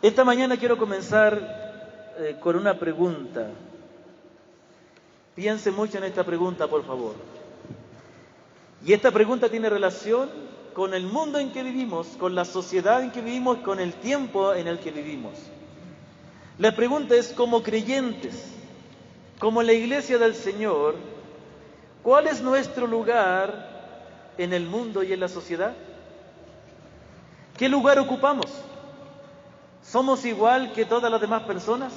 Esta mañana quiero comenzar con una pregunta. Piense mucho en esta pregunta, por favor. Y esta pregunta tiene relación con el mundo en que vivimos, con la sociedad en que vivimos, con el tiempo en el que vivimos. La pregunta es, como creyentes, como la iglesia del Señor, ¿cuál es nuestro lugar en el mundo y en la sociedad? ¿Qué lugar ocupamos? ¿Somos igual que todas las demás personas?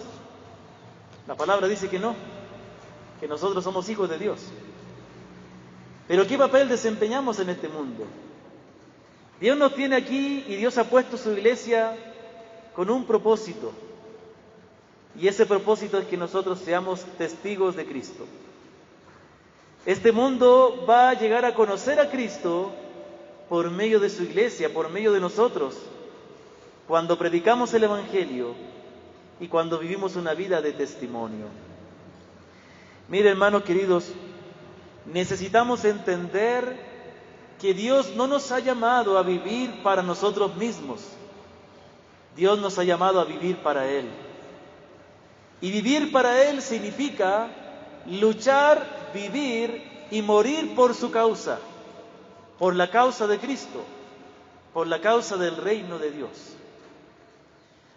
La palabra dice que no, que nosotros somos hijos de Dios. Pero ¿qué papel desempeñamos en este mundo? Dios nos tiene aquí y Dios ha puesto su iglesia con un propósito. Y ese propósito es que nosotros seamos testigos de Cristo. Este mundo va a llegar a conocer a Cristo por medio de su iglesia, por medio de nosotros, cuando predicamos el Evangelio y cuando vivimos una vida de testimonio. Mire, hermanos queridos, necesitamos entender que Dios no nos ha llamado a vivir para nosotros mismos. Dios nos ha llamado a vivir para Él. Y vivir para Él significa luchar, vivir y morir por su causa, por la causa de Cristo, por la causa del reino de Dios.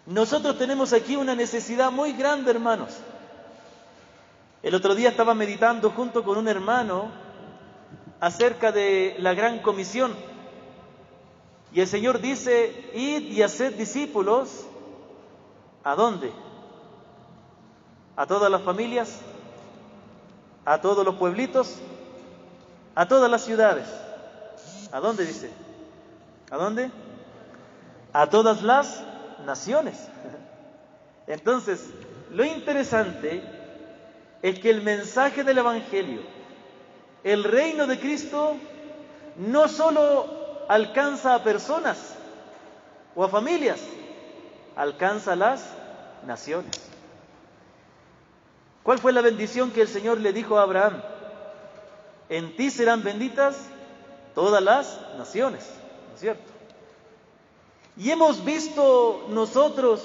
Nosotros tenemos aquí una necesidad muy grande, hermanos. El otro día estaba meditando junto con un hermano acerca de la gran comisión. Y el Señor dice, id y haced discípulos, ¿a dónde? ¿A todas las familias? ¿A todos los pueblitos? ¿A todas las ciudades? ¿A dónde dice? ¿A dónde? A todas las naciones. Entonces, lo interesante es que el mensaje del Evangelio, el reino de Cristo, no solo alcanza a personas o a familias, alcanza a las naciones. ¿Cuál fue la bendición que el Señor le dijo a Abraham? En ti serán benditas todas las naciones, ¿no es cierto? Y hemos visto nosotros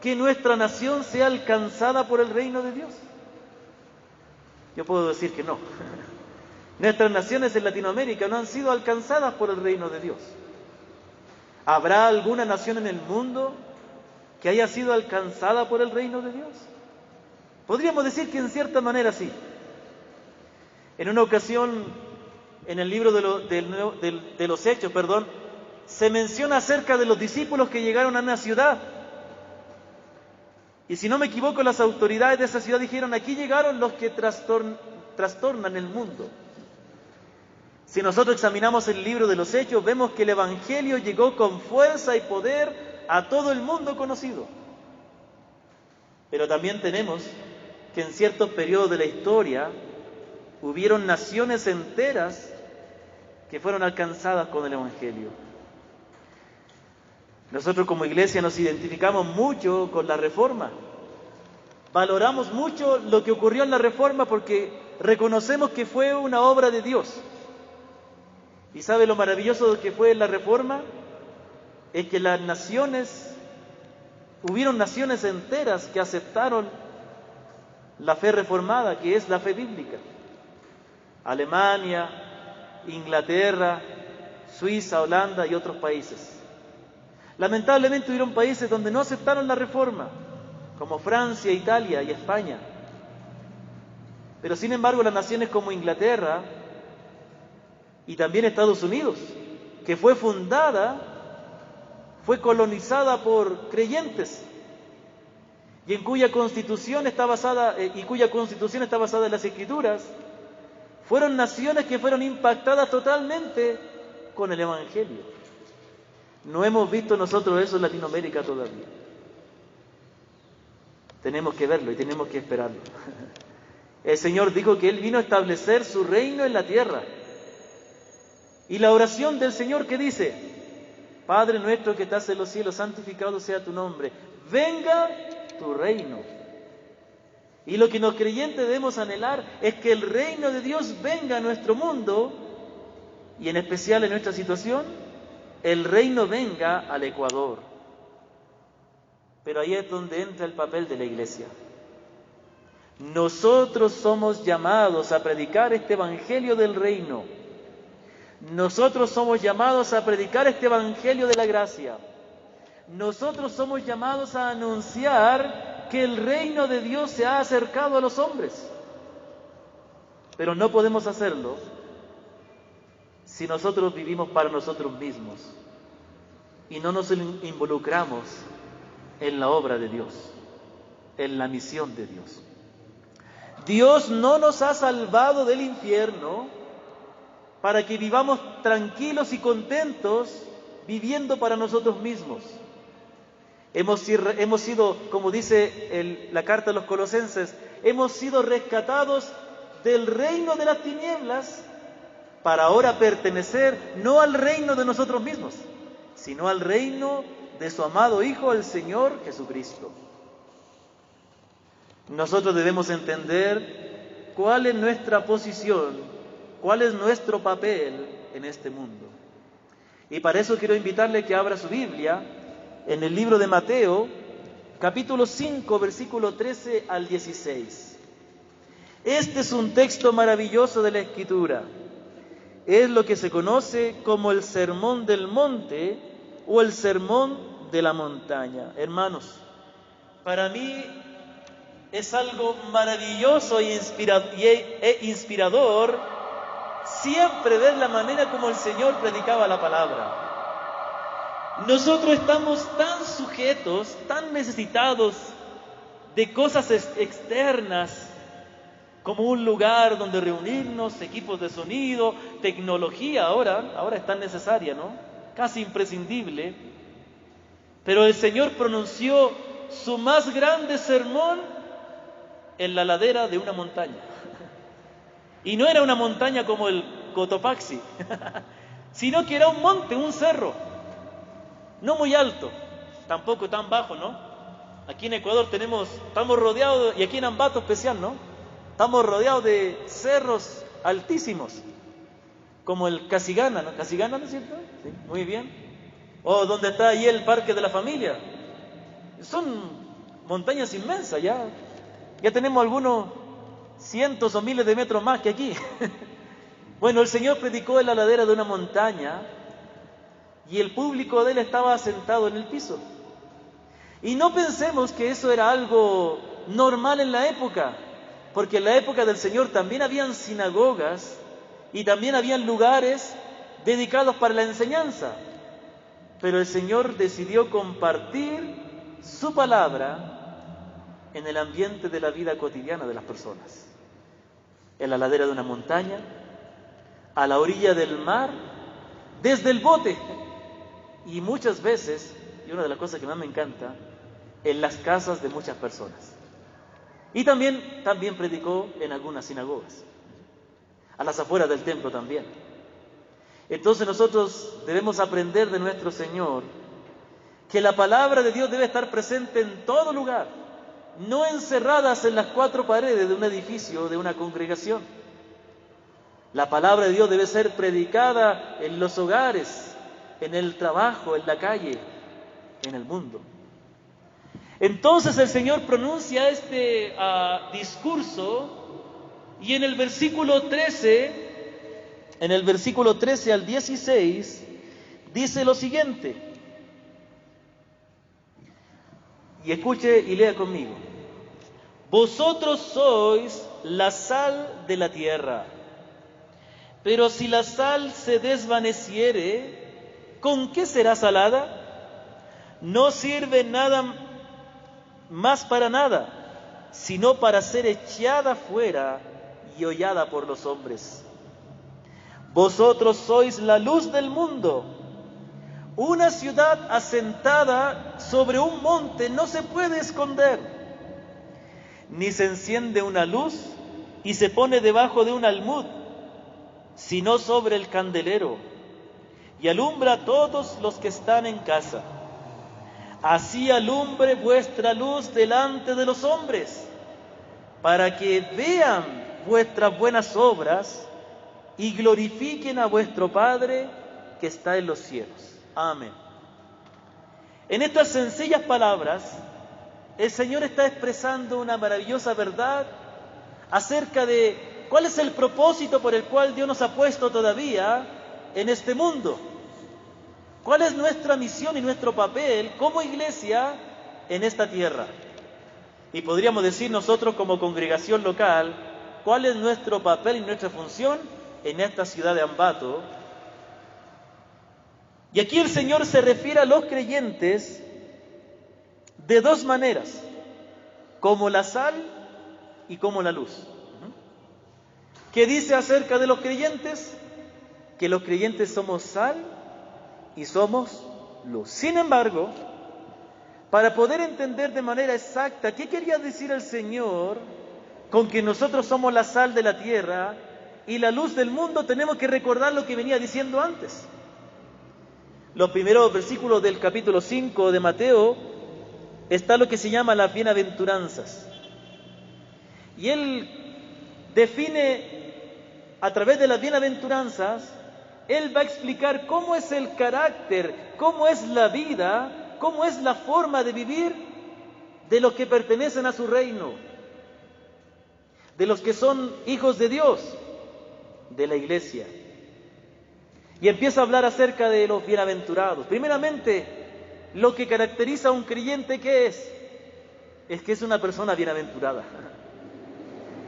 que nuestra nación sea alcanzada por el reino de Dios. Yo puedo decir que no. Nuestras naciones en Latinoamérica no han sido alcanzadas por el reino de Dios. ¿Habrá alguna nación en el mundo que haya sido alcanzada por el reino de Dios? Podríamos decir que en cierta manera sí. En una ocasión, en el libro de los Hechos, se menciona acerca de los discípulos que llegaron a una ciudad. Y si no me equivoco, las autoridades de esa ciudad dijeron, aquí llegaron los que trastornan el mundo. Si nosotros examinamos el libro de los Hechos, vemos que el Evangelio llegó con fuerza y poder a todo el mundo conocido. Pero también tenemos que en ciertos periodos de la historia hubieron naciones enteras que fueron alcanzadas con el Evangelio. Nosotros como iglesia nos identificamos mucho con la Reforma. Valoramos mucho lo que ocurrió en la Reforma porque reconocemos que fue una obra de Dios. ¿Y sabe lo maravilloso que fue la Reforma? Es que hubieron naciones enteras que aceptaron la fe reformada, que es la fe bíblica. Alemania, Inglaterra, Suiza, Holanda y otros países. Lamentablemente hubieron países donde no aceptaron la Reforma, como Francia, Italia y España. Pero sin embargo las naciones como Inglaterra y también Estados Unidos, que fue colonizada por creyentes y cuya constitución está basada en las Escrituras, fueron naciones que fueron impactadas totalmente con el Evangelio. No hemos visto nosotros eso en Latinoamérica todavía. Tenemos que verlo y tenemos que esperarlo. El Señor dijo que Él vino a establecer su reino en la tierra. Y la oración del Señor que dice, Padre nuestro que estás en los cielos, santificado sea tu nombre, venga tu reino. Y lo que los creyentes debemos anhelar es que el reino de Dios venga a nuestro mundo y en especial en nuestra situación, el reino venga al Ecuador. Pero ahí es donde entra el papel de la iglesia. Nosotros somos llamados a predicar este evangelio del reino. Nosotros somos llamados a predicar este evangelio de la gracia. Nosotros somos llamados a anunciar que el reino de Dios se ha acercado a los hombres. Pero no podemos hacerlo si nosotros vivimos para nosotros mismos y no nos involucramos en la obra de Dios, en la misión de Dios. Dios no nos ha salvado del infierno para que vivamos tranquilos y contentos viviendo para nosotros mismos. Hemos sido, como dice la carta a los Colosenses, hemos sido rescatados del reino de las tinieblas para ahora pertenecer no al reino de nosotros mismos, sino al reino de su amado Hijo, el Señor Jesucristo. Nosotros debemos entender cuál es nuestra posición, cuál es nuestro papel en este mundo. Y para eso quiero invitarle que abra su Biblia en el libro de Mateo, capítulo 5, versículo 13 al 16. Este es un texto maravilloso de la Escritura. Es lo que se conoce como el Sermón del Monte o el Sermón de la Montaña. Hermanos, para mí es algo maravilloso e inspirador siempre ver la manera como el Señor predicaba la palabra. Nosotros estamos tan sujetos, tan necesitados de cosas externas, como un lugar donde reunirnos, equipos de sonido, tecnología ahora es tan necesaria, ¿no? Casi imprescindible. Pero el Señor pronunció su más grande sermón en la ladera de una montaña. Y no era una montaña como el Cotopaxi, sino que era un monte, un cerro. No muy alto, tampoco tan bajo, ¿no? Aquí en Ecuador estamos rodeados, y aquí en Ambato especial, ¿no? Estamos rodeados de cerros altísimos, como el Casigana, ¿no? Casigana, ¿no es cierto? Sí, muy bien. O donde está ahí el Parque de la Familia. Son montañas inmensas, ya tenemos algunos cientos o miles de metros más que aquí. Bueno, el Señor predicó en la ladera de una montaña y el público de él estaba sentado en el piso. Y no pensemos que eso era algo normal en la época, porque en la época del Señor también habían sinagogas y también habían lugares dedicados para la enseñanza. Pero el Señor decidió compartir su palabra en el ambiente de la vida cotidiana de las personas. En la ladera de una montaña, a la orilla del mar, desde el bote. Y muchas veces, y una de las cosas que más me encanta, en las casas de muchas personas. Y también predicó en algunas sinagogas, a las afueras del templo también. Entonces nosotros debemos aprender de nuestro Señor que la palabra de Dios debe estar presente en todo lugar, no encerradas en las cuatro paredes de un edificio o de una congregación. La palabra de Dios debe ser predicada en los hogares, en el trabajo, en la calle, en el mundo. Entonces el Señor pronuncia este discurso y en el versículo 13 al 16, dice lo siguiente. Y escuche y lea conmigo. Vosotros sois la sal de la tierra, pero si la sal se desvaneciere, ¿con qué será salada? No sirve nada más para nada, sino para ser echada fuera y hollada por los hombres. Vosotros sois la luz del mundo. Una ciudad asentada sobre un monte no se puede esconder, ni se enciende una luz y se pone debajo de un almud, sino sobre el candelero, y alumbra a todos los que están en casa. Así alumbre vuestra luz delante de los hombres, para que vean vuestras buenas obras y glorifiquen a vuestro Padre que está en los cielos. Amén. En estas sencillas palabras, el Señor está expresando una maravillosa verdad acerca de cuál es el propósito por el cual Dios nos ha puesto todavía en este mundo. ¿Cuál es nuestra misión y nuestro papel como iglesia en esta tierra? Y podríamos decir nosotros como congregación local, ¿cuál es nuestro papel y nuestra función en esta ciudad de Ambato? Y aquí el Señor se refiere a los creyentes de dos maneras, como la sal y como la luz. ¿Qué dice acerca de los creyentes? Que los creyentes somos sal y somos luz. Sin embargo, para poder entender de manera exacta qué quería decir el Señor con que nosotros somos la sal de la tierra y la luz del mundo, tenemos que recordar lo que venía diciendo antes. Los primeros versículos del capítulo 5 de Mateo está lo que se llama las bienaventuranzas. Y él define a través de las bienaventuranzas, él va a explicar cómo es el carácter, cómo es la vida, cómo es la forma de vivir de los que pertenecen a su reino, de los que son hijos de Dios, de la iglesia. Y empieza a hablar acerca de los bienaventurados. Primeramente, lo que caracteriza a un creyente, ¿qué es? Es que es una persona bienaventurada.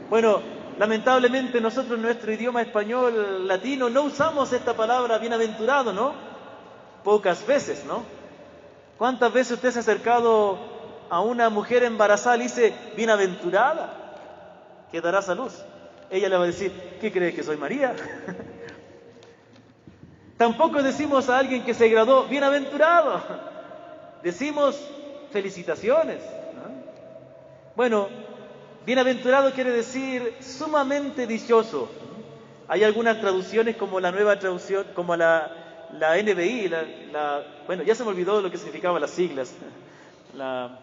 Bueno, lamentablemente nosotros en nuestro idioma español latino no usamos esta palabra bienaventurado, ¿no? Pocas veces, ¿no? ¿Cuántas veces usted se ha acercado a una mujer embarazada y dice, bienaventurada, que darás a luz? Ella le va a decir, ¿qué cree que soy María? Tampoco decimos a alguien que se graduó, bienaventurado. Decimos, felicitaciones, ¿no? Bueno, bienaventurado quiere decir sumamente dichoso. Hay algunas traducciones como la nueva traducción, como la NBI, bueno, ya se me olvidó lo que significaban las siglas. La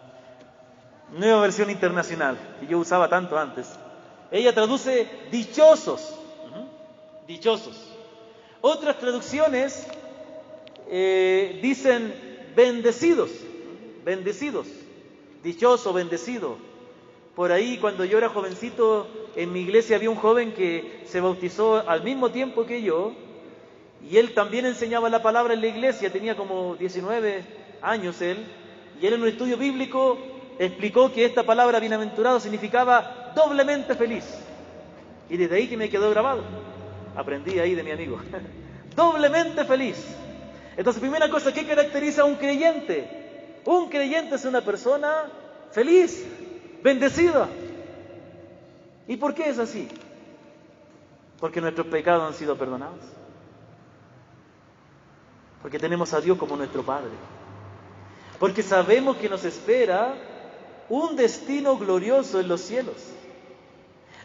nueva versión internacional, que yo usaba tanto antes. Ella traduce dichosos, dichosos. Otras traducciones dicen bendecidos, bendecidos, dichoso, bendecido. Por ahí, cuando yo era jovencito, en mi iglesia había un joven que se bautizó al mismo tiempo que yo, y él también enseñaba la palabra en la iglesia, tenía como 19 años él, y él en un estudio bíblico explicó que esta palabra bienaventurado significaba doblemente feliz. Y desde ahí que me quedó grabado. Aprendí ahí de mi amigo. Doblemente feliz. Entonces, primera cosa, ¿qué caracteriza a un creyente? Un creyente es una persona feliz, bendecida. ¿Y por qué es así? Porque nuestros pecados han sido perdonados. Porque tenemos a Dios como nuestro Padre. Porque sabemos que nos espera un destino glorioso en los cielos.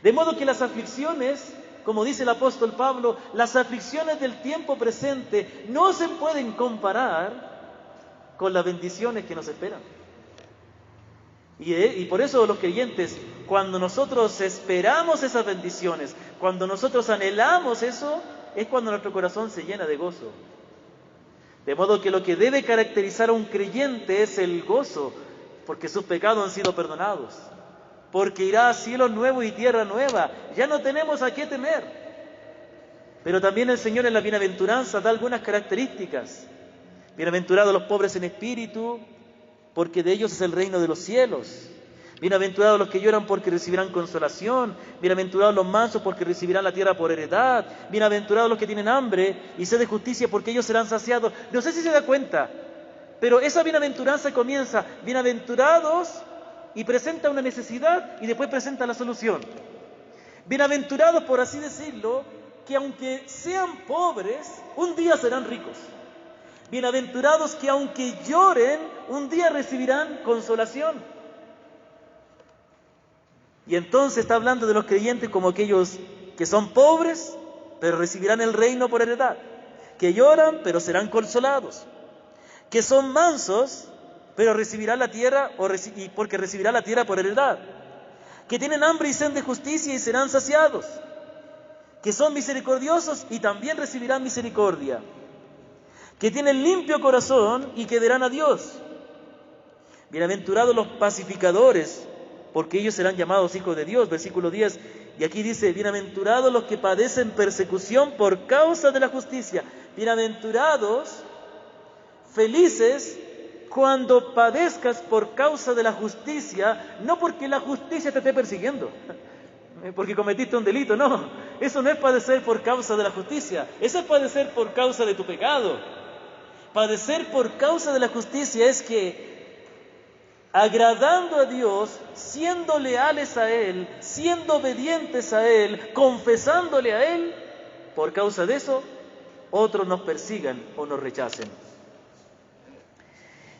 De modo que las aflicciones, como dice el apóstol Pablo, las aflicciones del tiempo presente no se pueden comparar con las bendiciones que nos esperan. Y por eso los creyentes, cuando nosotros esperamos esas bendiciones, cuando nosotros anhelamos eso, es cuando nuestro corazón se llena de gozo. De modo que lo que debe caracterizar a un creyente es el gozo, porque sus pecados han sido perdonados, porque irá a cielo nuevo y tierra nueva, ya no tenemos a qué temer. Pero también el Señor en la bienaventuranza da algunas características. Bienaventurados los pobres en espíritu, porque de ellos es el reino de los cielos. Bienaventurados los que lloran, porque recibirán consolación. Bienaventurados los mansos, porque recibirán la tierra por heredad. Bienaventurados los que tienen hambre y sed de justicia, porque ellos serán saciados. No sé si se da cuenta, pero esa bienaventuranza comienza, bienaventurados, y presenta una necesidad y después presenta la solución. Bienaventurados, por así decirlo, que aunque sean pobres, un día serán ricos. Bienaventurados que aunque lloren, un día recibirán consolación. Y entonces está hablando de los creyentes como aquellos que son pobres, pero recibirán el reino por heredad. Que lloran, pero serán consolados. Que son mansos, pero recibirán la tierra, y porque recibirán la tierra por heredad. Que tienen hambre y sed de justicia y serán saciados. Que son misericordiosos y también recibirán misericordia. Que tienen limpio corazón y que verán a Dios. Bienaventurados los pacificadores, porque ellos serán llamados hijos de Dios, versículo 10. Y aquí dice, bienaventurados los que padecen persecución por causa de la justicia. Bienaventurados, felices, cuando padezcas por causa de la justicia, no porque la justicia te esté persiguiendo, porque cometiste un delito, no. Eso no es padecer por causa de la justicia, eso es padecer por causa de tu pecado. Padecer por causa de la justicia es que, agradando a Dios, siendo leales a Él, siendo obedientes a Él, confesándole a Él, por causa de eso, otros nos persigan o nos rechacen.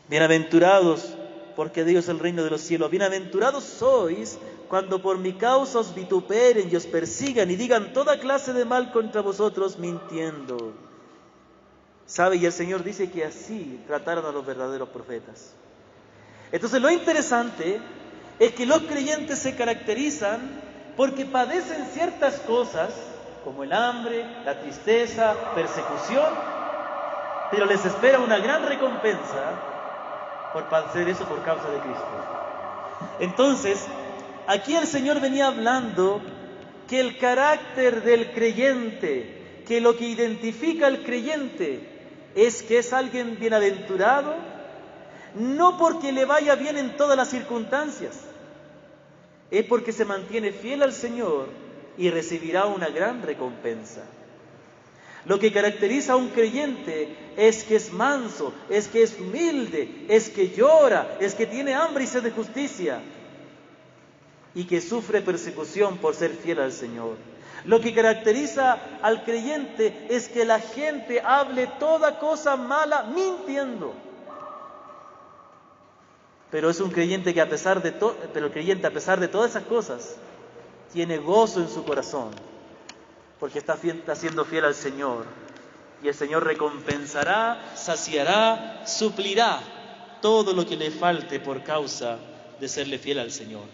Bienaventurados, porque de Dios es el reino de los cielos. Bienaventurados sois cuando por mi causa os vituperen y os persigan y digan toda clase de mal contra vosotros mintiendo. ¿Sabe? Y el Señor dice que así trataron a los verdaderos profetas. Entonces lo interesante es que los creyentes se caracterizan porque padecen ciertas cosas, como el hambre, la tristeza, persecución, pero les espera una gran recompensa por padecer eso por causa de Cristo. Entonces, aquí el Señor venía hablando que el carácter del creyente, que lo que identifica al creyente es que es alguien bienaventurado, no porque le vaya bien en todas las circunstancias, es porque se mantiene fiel al Señor y recibirá una gran recompensa. Lo que caracteriza a un creyente es que es manso, es que es humilde, es que llora, es que tiene hambre y sed de justicia y que sufre persecución por ser fiel al Señor. Lo que caracteriza al creyente es que la gente hable toda cosa mala mintiendo. Pero es un creyente que a pesar de todas esas cosas tiene gozo en su corazón, porque está siendo fiel al Señor. Y el Señor recompensará, saciará, suplirá todo lo que le falte por causa de serle fiel al Señor.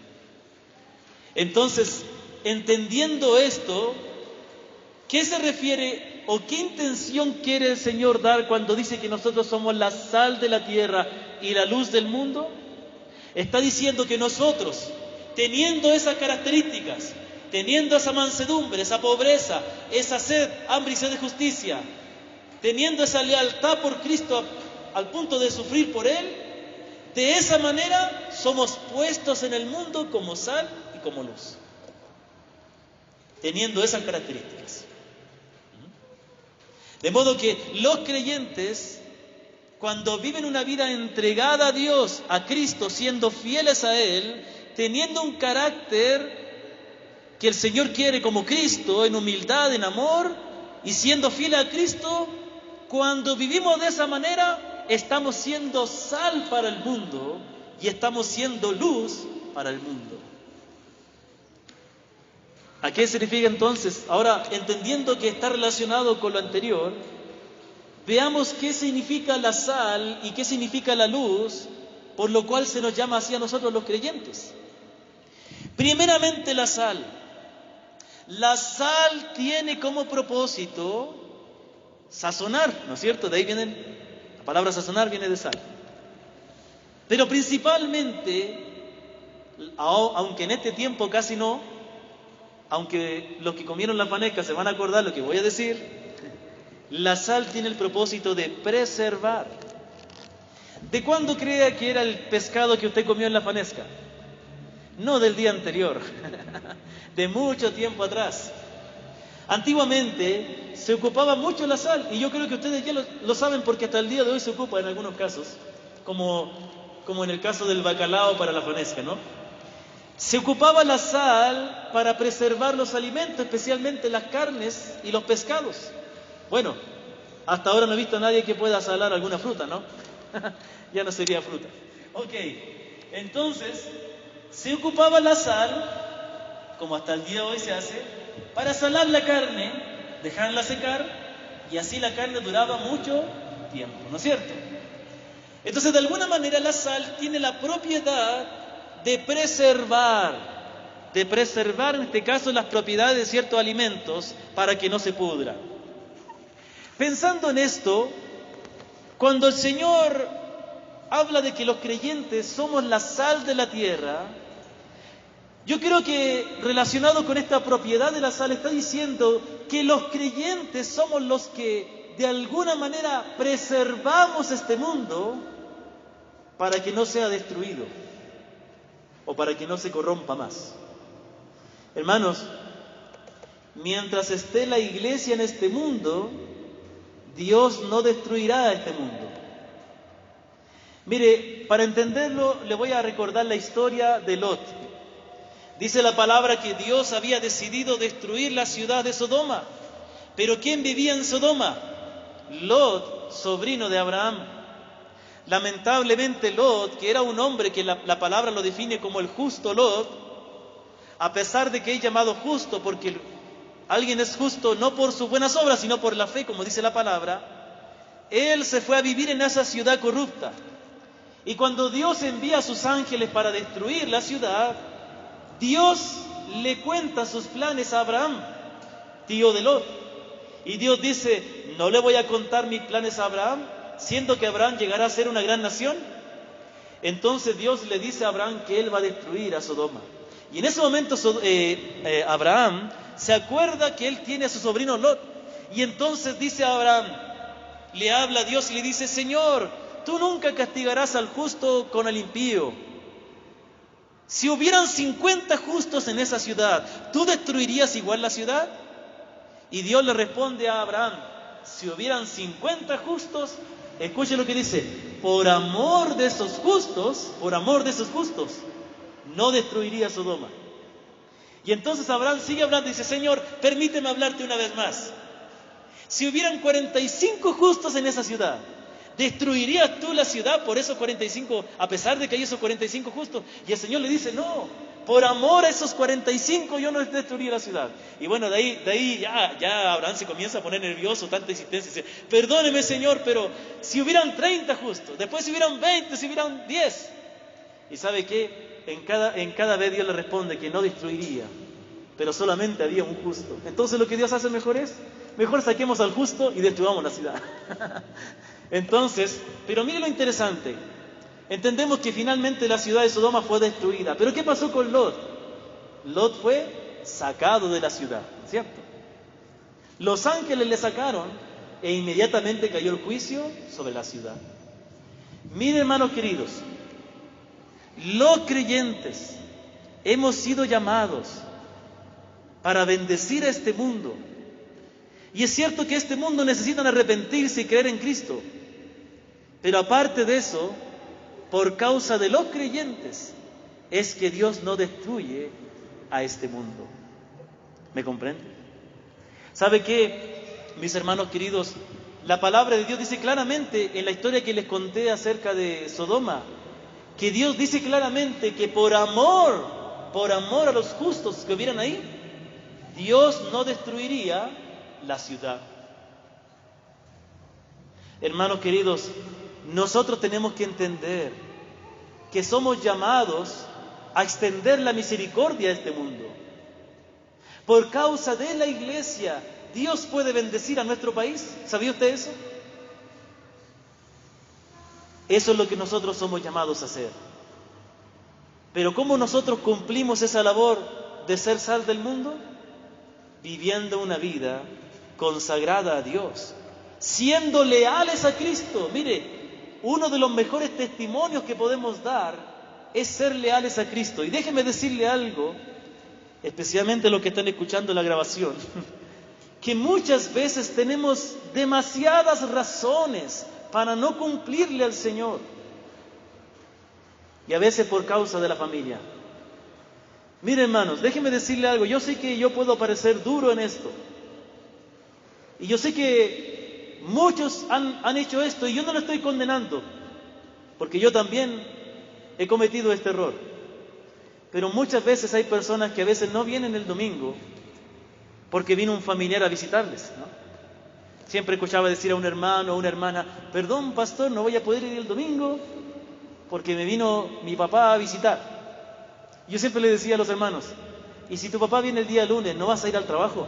Entonces, entendiendo esto, ¿qué se refiere o qué intención quiere el Señor dar cuando dice que nosotros somos la sal de la tierra y la luz del mundo? Está diciendo que nosotros, teniendo esas características, teniendo esa mansedumbre, esa pobreza, esa sed, hambre y sed de justicia, teniendo esa lealtad por Cristo al punto de sufrir por Él, de esa manera somos puestos en el mundo como sal y como luz. Teniendo esas características. De modo que los creyentes, cuando viven una vida entregada a Dios, a Cristo, siendo fieles a Él, teniendo un carácter que el Señor quiere como Cristo, en humildad, en amor, y siendo fieles a Cristo, cuando vivimos de esa manera, estamos siendo sal para el mundo y estamos siendo luz para el mundo. ¿A qué significa entonces? Ahora, entendiendo que está relacionado con lo anterior, veamos qué significa la sal y qué significa la luz, por lo cual se nos llama así a nosotros los creyentes. Primeramente, la sal. La sal tiene como propósito sazonar, ¿no es cierto? De ahí viene, la palabra sazonar viene de sal. Pero principalmente, aunque en este tiempo casi no, aunque los que comieron la fanesca se van a acordar lo que voy a decir, la sal tiene el propósito de preservar. ¿De cuándo cree que era el pescado que usted comió en la fanesca? No del día anterior, de mucho tiempo atrás. Antiguamente se ocupaba mucho la sal, y yo creo que ustedes ya lo saben porque hasta el día de hoy se ocupa en algunos casos, como en el caso del bacalao para la fanesca, ¿no? Se ocupaba la sal para preservar los alimentos, especialmente las carnes y los pescados. Bueno, hasta ahora no he visto a nadie que pueda salar alguna fruta, ¿no? Ya no sería fruta. Ok, entonces se ocupaba la sal, como hasta el día de hoy se hace, para salar la carne, dejarla secar, y así la carne duraba mucho tiempo, ¿no es cierto? Entonces, de alguna manera, la sal tiene la propiedad de preservar en este caso las propiedades de ciertos alimentos para que no se pudran. Pensando en esto, cuando el Señor habla de que los creyentes somos la sal de la tierra. Yo creo que relacionado con esta propiedad de la sal está diciendo que los creyentes somos los que de alguna manera preservamos este mundo para que no sea destruido o para que no se corrompa más. Hermanos, mientras esté la iglesia en este mundo, Dios no destruirá este mundo. Mire, para entenderlo, le voy a recordar la historia de Lot. Dice la palabra que Dios había decidido destruir la ciudad de Sodoma. Pero ¿quién vivía en Sodoma? Lot, sobrino de Abraham. Lamentablemente Lot, que era un hombre que la palabra lo define como el justo Lot, a pesar de que es llamado justo porque alguien es justo no por sus buenas obras, sino por la fe, como dice la palabra, él se fue a vivir en esa ciudad corrupta. Y cuando Dios envía a sus ángeles para destruir la ciudad, Dios le cuenta sus planes a Abraham, tío de Lot. Y Dios dice, no le voy a contar mis planes a Abraham, siendo que Abraham llegará a ser una gran nación. Entonces Dios le dice a Abraham que él va a destruir a Sodoma. Y en ese momento Abraham se acuerda que él tiene a su sobrino Lot. Y entonces dice a Abraham, le habla a Dios y le dice, Señor, tú nunca castigarás al justo con el impío. Si hubieran 50 justos en esa ciudad, ¿tú destruirías igual la ciudad? Y Dios le responde a Abraham, si hubieran 50 justos, escuche lo que dice, por amor de esos justos, no destruiría Sodoma. Y entonces Abraham sigue hablando y dice, Señor, permíteme hablarte una vez más. Si hubieran 45 justos en esa ciudad, ¿destruirías tú la ciudad por esos 45, a pesar de que hay esos 45 justos? Y el Señor le dice, no, por amor a esos 45 yo no destruiría la ciudad. Y bueno, de ahí ya Abraham se comienza a poner nervioso, tanta insistencia, dice, perdóneme Señor, pero si hubieran 30 justos, después si hubieran 20, si hubieran 10. ¿Y sabe qué? En cada vez Dios le responde que no destruiría, pero solamente había un justo. Entonces lo que Dios hace mejor saquemos al justo y destruyamos la ciudad. Entonces, pero mire lo interesante, entendemos que finalmente la ciudad de Sodoma fue destruida, pero ¿qué pasó con Lot? Lot fue sacado de la ciudad, ¿cierto? Los ángeles le sacaron e inmediatamente cayó el juicio sobre la ciudad. Miren, hermanos queridos, los creyentes hemos sido llamados para bendecir a este mundo. Y es cierto que este mundo necesita arrepentirse y creer en Cristo. Pero aparte de eso, por causa de los creyentes, es que Dios no destruye a este mundo. ¿Me comprende? ¿Sabe qué, mis hermanos queridos? La palabra de Dios dice claramente en la historia que les conté acerca de Sodoma, que Dios dice claramente que por amor a los justos que hubieran ahí, Dios no destruiría la ciudad. Hermanos queridos, nosotros tenemos que entender que somos llamados a extender la misericordia a este mundo. Por causa de la iglesia, Dios puede bendecir a nuestro país. ¿Sabía usted eso? Eso es lo que nosotros somos llamados a hacer. Pero ¿cómo nosotros cumplimos esa labor de ser sal del mundo? Viviendo una vida consagrada a Dios, siendo leales a Cristo. Mire, uno de los mejores testimonios que podemos dar es ser leales a Cristo. Y déjeme decirle algo, especialmente los que están escuchando la grabación, que muchas veces tenemos demasiadas razones para no cumplirle al Señor. Y a veces por causa de la familia. Mire, hermanos, déjenme decirle algo. Yo sé que yo puedo parecer duro en esto. Y yo sé que muchos han hecho esto y yo no lo estoy condenando, porque yo también he cometido este error. Pero muchas veces hay personas que a veces no vienen el domingo porque vino un familiar a visitarles, ¿no? Siempre escuchaba decir a un hermano o una hermana, perdón pastor, no voy a poder ir el domingo porque me vino mi papá a visitar. Yo siempre le decía a los hermanos, ¿y si tu papá viene el día lunes, no vas a ir al trabajo?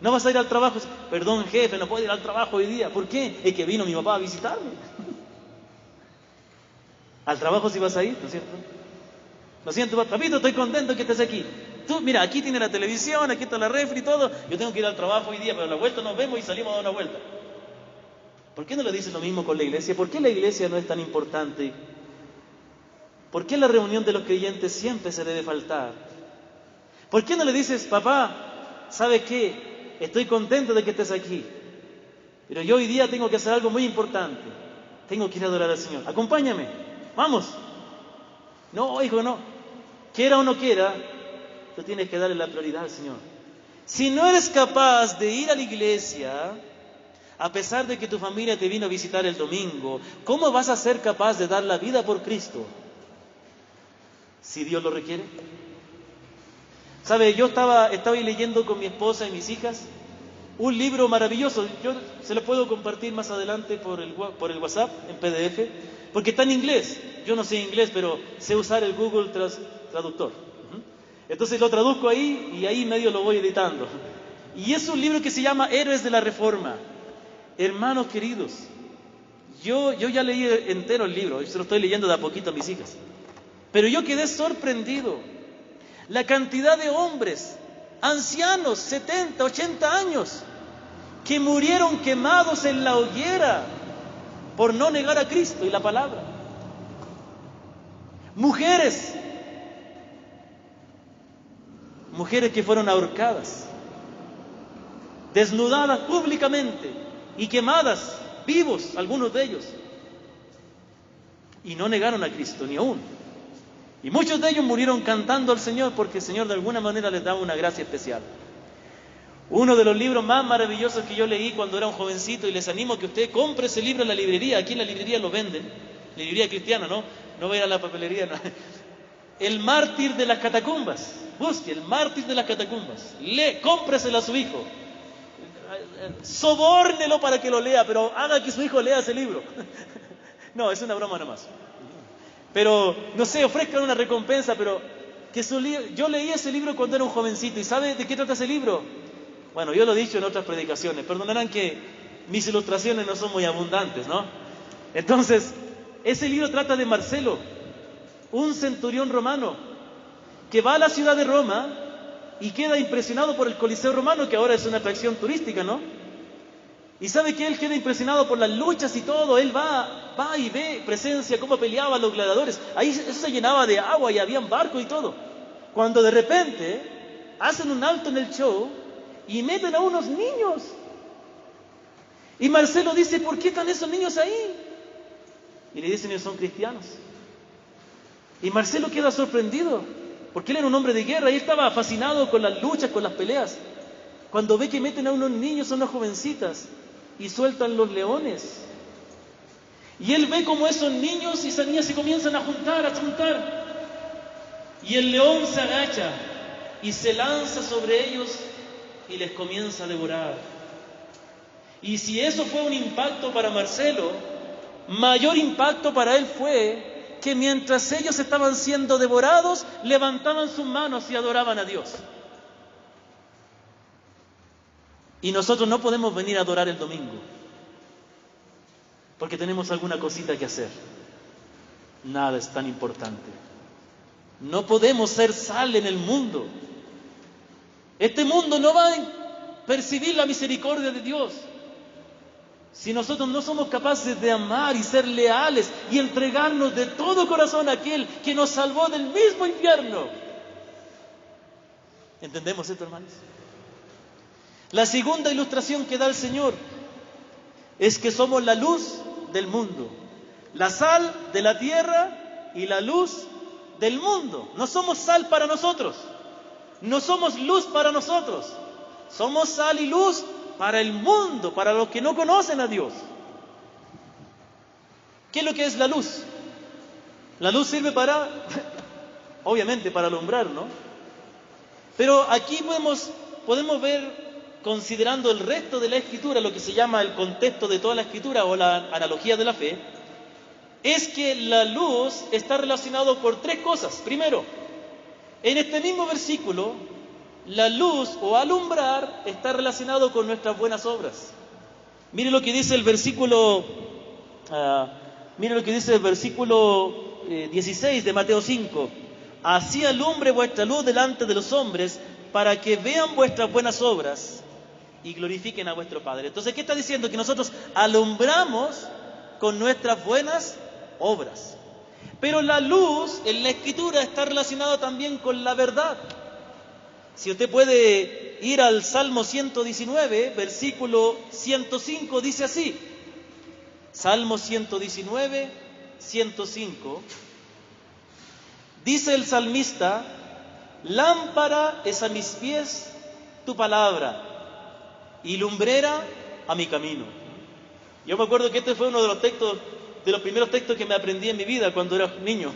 ¿No vas a ir al trabajo? Perdón jefe, no puedo ir al trabajo hoy día. ¿Por qué? Es que vino mi papá a visitarme. Al trabajo sí vas a ir, ¿no es cierto? Lo siento, papito, estoy contento que estés aquí. Tú, mira, aquí tiene la televisión, aquí está la refri y todo. Yo tengo que ir al trabajo hoy día, pero a la vuelta nos vemos y salimos a dar una vuelta. ¿Por qué no le dices lo mismo con la iglesia? ¿Por qué la iglesia no es tan importante? ¿Por qué la reunión de los creyentes siempre se debe faltar? ¿Por qué no le dices, papá, ¿sabes qué? Estoy contento de que estés aquí, pero yo hoy día tengo que hacer algo muy importante. Tengo que ir a adorar al Señor. Acompáñame, vamos. No, hijo, no. Quiera o no quiera, tú tienes que darle la prioridad al Señor. Si no eres capaz de ir a la iglesia, a pesar de que tu familia te vino a visitar el domingo, ¿cómo vas a ser capaz de dar la vida por Cristo? Si Dios lo requiere. ¿Sabe? Yo estaba leyendo con mi esposa y mis hijas un libro maravilloso. Yo se lo puedo compartir más adelante por el WhatsApp, en PDF, porque está en inglés. Yo no sé inglés, pero sé usar el Google Traductor. Entonces lo traduzco ahí y ahí medio lo voy editando. Y es un libro que se llama Héroes de la Reforma. Hermanos queridos, yo ya leí entero el libro, yo se lo estoy leyendo de a poquito a mis hijas. Pero yo quedé sorprendido. La cantidad de hombres, ancianos, 70, 80 años, que murieron quemados en la hoguera por no negar a Cristo y la palabra. Mujeres que fueron ahorcadas, desnudadas públicamente y quemadas, vivos algunos de ellos, y no negaron a Cristo ni aún. Y muchos de ellos murieron cantando al Señor porque el Señor de alguna manera les daba una gracia especial. Uno de los libros más maravillosos que yo leí cuando era un jovencito, y les animo a que usted compre ese libro en la librería. Aquí en la librería lo venden, librería cristiana, no va a ir a la papelería, no. El mártir de las catacumbas. Busque el mártir de las catacumbas, cómpreselo a su hijo, sobórnelo para que lo lea, pero haga que su hijo lea ese libro. No, es una broma nomás. Pero, no sé, ofrezcan una recompensa, pero yo leí ese libro cuando era un jovencito. ¿Y sabe de qué trata ese libro? Bueno, yo lo he dicho en otras predicaciones. Perdonarán que mis ilustraciones no son muy abundantes, ¿no? Entonces, ese libro trata de Marcelo, un centurión romano, que va a la ciudad de Roma y queda impresionado por el Coliseo romano, que ahora es una atracción turística, ¿no? Y sabe que él queda impresionado por las luchas y todo. Él va y ve presencia, cómo peleaban los gladiadores. Ahí eso se llenaba de agua y habían barcos y todo. Cuando de repente hacen un alto en el show y meten a unos niños. Y Marcelo dice, ¿por qué están esos niños ahí? Y le dicen, ellos son cristianos. Y Marcelo queda sorprendido, porque él era un hombre de guerra y él estaba fascinado con las luchas, con las peleas. Cuando ve que meten a unos niños, a unas jovencitas, y sueltan los leones. Y él ve como esos niños y esas niñas se comienzan a juntar. Y el león se agacha y se lanza sobre ellos y les comienza a devorar. Y si eso fue un impacto para Marcelo, mayor impacto para él fue que mientras ellos estaban siendo devorados, levantaban sus manos y adoraban a Dios. Y nosotros no podemos venir a adorar el domingo, porque tenemos alguna cosita que hacer. Nada es tan importante. No podemos ser sal en el mundo. Este mundo no va a percibir la misericordia de Dios si nosotros no somos capaces de amar y ser leales y entregarnos de todo corazón a aquel que nos salvó del mismo infierno. ¿Entendemos esto, hermanos? La segunda ilustración que da el Señor es que somos la luz del mundo, la sal de la tierra y la luz del mundo. No somos sal para nosotros, no somos luz para nosotros, somos sal y luz para el mundo, para los que no conocen a Dios. ¿Qué es lo que es la luz? La luz sirve obviamente para alumbrar, ¿no? Pero aquí podemos ver, considerando el resto de la Escritura, lo que se llama el contexto de toda la Escritura o la analogía de la fe, es que la luz está relacionado por tres cosas. Primero, en este mismo versículo, la luz o alumbrar está relacionado con nuestras buenas obras. Mire lo que dice el versículo 16 de Mateo 5. Así alumbre vuestra luz delante de los hombres, para que vean vuestras buenas obras y glorifiquen a vuestro Padre. Entonces, ¿qué está diciendo? Que nosotros alumbramos con nuestras buenas obras. Pero la luz en la Escritura está relacionada también con la verdad. Si usted puede ir al Salmo 119, versículo 105, dice así. Salmo 119, 105. Dice el salmista: lámpara es a mis pies tu palabra y lumbrera a mi camino. Yo me acuerdo que este fue uno de los textos, de los primeros textos que me aprendí en mi vida cuando era niño.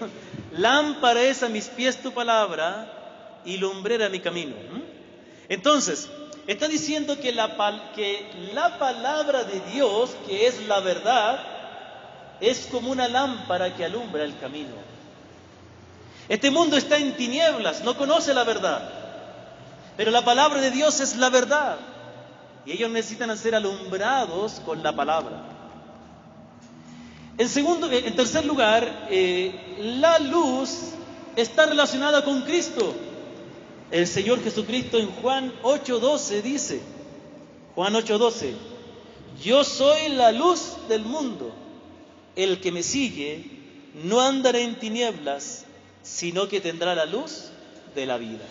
Lámpara es a mis pies tu palabra y lumbrera a mi camino. Entonces, está diciendo que la palabra de Dios, que es la verdad, es como una lámpara que alumbra el camino. Este mundo está en tinieblas, no conoce la verdad, pero la palabra de Dios es la verdad y ellos necesitan ser alumbrados con la palabra. En tercer lugar, la luz está relacionada con Cristo. El Señor Jesucristo en Juan 8:12 dice, Juan 8:12, yo soy la luz del mundo, el que me sigue no andará en tinieblas, sino que tendrá la luz de la vida.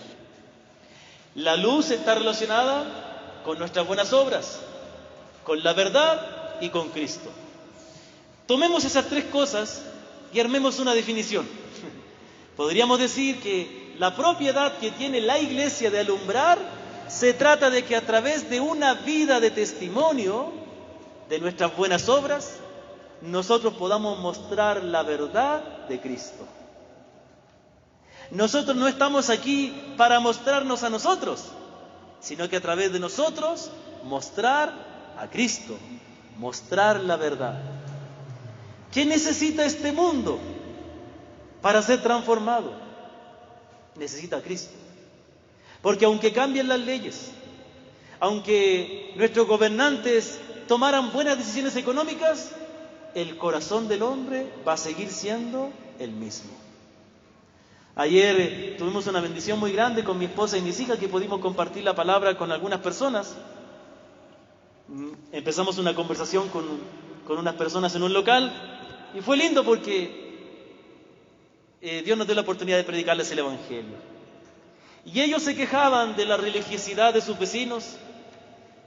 La luz está relacionada con nuestras buenas obras, con la verdad y con Cristo. Tomemos esas tres cosas y armemos una definición. Podríamos decir que la propiedad que tiene la Iglesia de alumbrar se trata de que a través de una vida de testimonio de nuestras buenas obras, nosotros podamos mostrar la verdad de Cristo. Nosotros no estamos aquí para mostrarnos a nosotros, sino que a través de nosotros mostrar a Cristo, mostrar la verdad. ¿Qué necesita este mundo para ser transformado? Necesita a Cristo. Porque aunque cambien las leyes, aunque nuestros gobernantes tomaran buenas decisiones económicas, el corazón del hombre va a seguir siendo el mismo. Ayer tuvimos una bendición muy grande con mi esposa y mis hijas, que pudimos compartir la palabra con algunas personas. Empezamos una conversación con unas personas en un local y fue lindo porque Dios nos dio la oportunidad de predicarles el Evangelio. Y ellos se quejaban de la religiosidad de sus vecinos,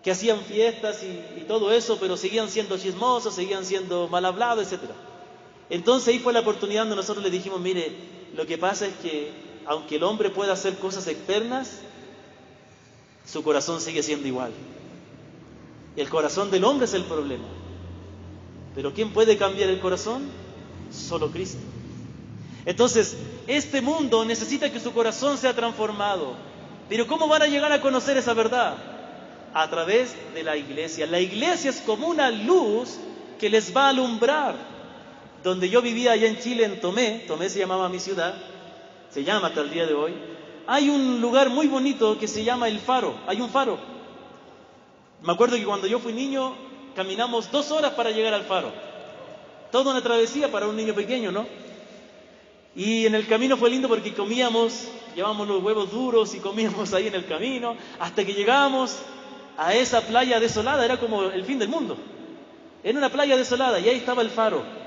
que hacían fiestas y todo eso, pero seguían siendo chismosos, seguían siendo mal hablados, etc. Entonces ahí fue la oportunidad donde nosotros les dijimos, mire, lo que pasa es que aunque el hombre pueda hacer cosas externas, su corazón sigue siendo igual. El corazón del hombre es el problema. Pero ¿quién puede cambiar el corazón? Solo Cristo. Entonces, este mundo necesita que su corazón sea transformado. Pero ¿cómo van a llegar a conocer esa verdad? A través de la iglesia. La iglesia es como una luz que les va a alumbrar. Donde yo vivía allá en Chile, en Tomé se llamaba mi ciudad, se llama hasta el día de hoy, hay un lugar muy bonito que se llama El Faro, hay un faro. Me acuerdo que cuando yo fui niño, caminamos 2 horas para llegar al faro. Toda una travesía para un niño pequeño, ¿no? Y en el camino fue lindo porque llevábamos los huevos duros y comíamos ahí en el camino, hasta que llegamos a esa playa desolada, era como el fin del mundo. Era una playa desolada y ahí estaba el faro.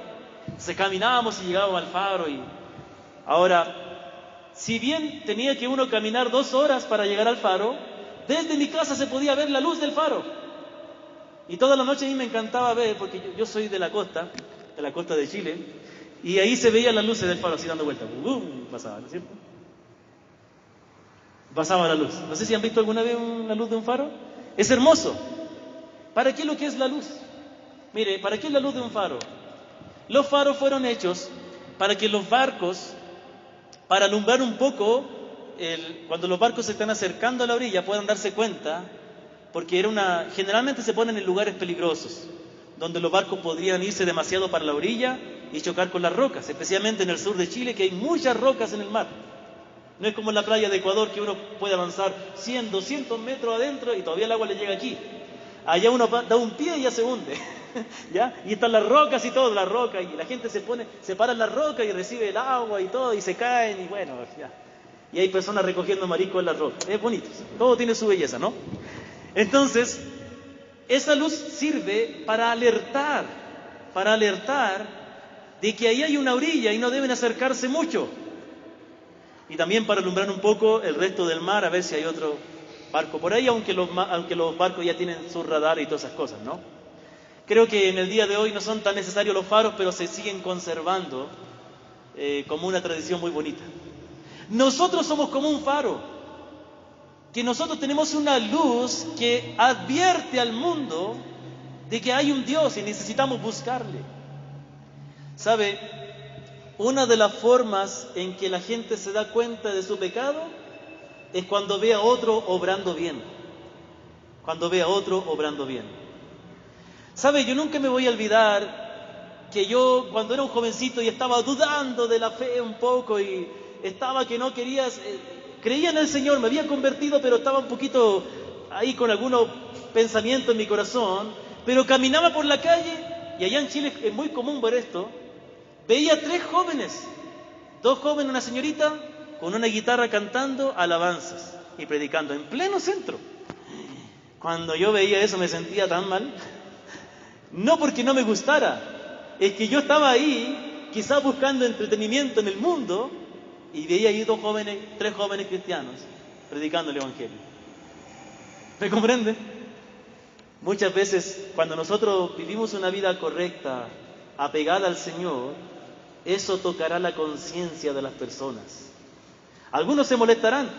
Entonces caminábamos y llegábamos al faro. Y ahora, si bien tenía que uno caminar 2 horas para llegar al faro, desde mi casa se podía ver la luz del faro. Y toda la noche a mí me encantaba ver, porque yo soy de la costa de Chile, y ahí se veían las luces del faro así dando vueltas. Pasaba, ¿no es cierto? Pasaba la luz. No sé si han visto alguna vez la luz de un faro. Es hermoso. ¿Para qué es lo que es la luz? Mire, ¿para qué es la luz de un faro? Los faros fueron hechos para que los barcos, para alumbrar un poco, cuando los barcos se están acercando a la orilla, puedan darse cuenta, porque generalmente se ponen en lugares peligrosos, donde los barcos podrían irse demasiado para la orilla y chocar con las rocas, especialmente en el sur de Chile, que hay muchas rocas en el mar. No es como en la playa de Ecuador, que uno puede avanzar 100, 200 metros adentro y todavía el agua le llega aquí. Allá uno da un pie y ya se hunde. ¿Ya? Y están las rocas y todo, las rocas, y la gente se para en la roca y recibe el agua y todo, y se caen, y bueno, ya. Y hay personas recogiendo mariscos en las rocas. Es bonito, todo tiene su belleza, ¿no? Entonces, esa luz sirve para alertar de que ahí hay una orilla y no deben acercarse mucho. Y también para alumbrar un poco el resto del mar, a ver si hay otro barco por ahí, aunque los barcos ya tienen su radar y todas esas cosas, ¿no? Creo que en el día de hoy no son tan necesarios los faros, pero se siguen conservando como una tradición muy bonita. Nosotros somos como un faro, que nosotros tenemos una luz que advierte al mundo de que hay un Dios y necesitamos buscarle. ¿Sabe? Una de las formas en que la gente se da cuenta de su pecado es cuando ve a otro obrando bien. Cuando ve a otro obrando bien. ¿Sabe? Yo nunca me voy a olvidar que yo, cuando era un jovencito y estaba dudando de la fe un poco y estaba que no quería, creía en el Señor, me había convertido, pero estaba un poquito ahí con algunos pensamientos en mi corazón, pero caminaba por la calle, y allá en Chile es muy común ver esto, veía 3 jóvenes, 2 jóvenes, una señorita, con una guitarra cantando alabanzas y predicando en pleno centro. Cuando yo veía eso me sentía tan mal, no porque no me gustara, es que yo estaba ahí, quizás buscando entretenimiento en el mundo, y veía ahí 3 jóvenes cristianos predicando el Evangelio. ¿Me comprende? Muchas veces cuando nosotros vivimos una vida correcta, apegada al Señor, eso tocará la conciencia de las personas. Algunos se molestarán.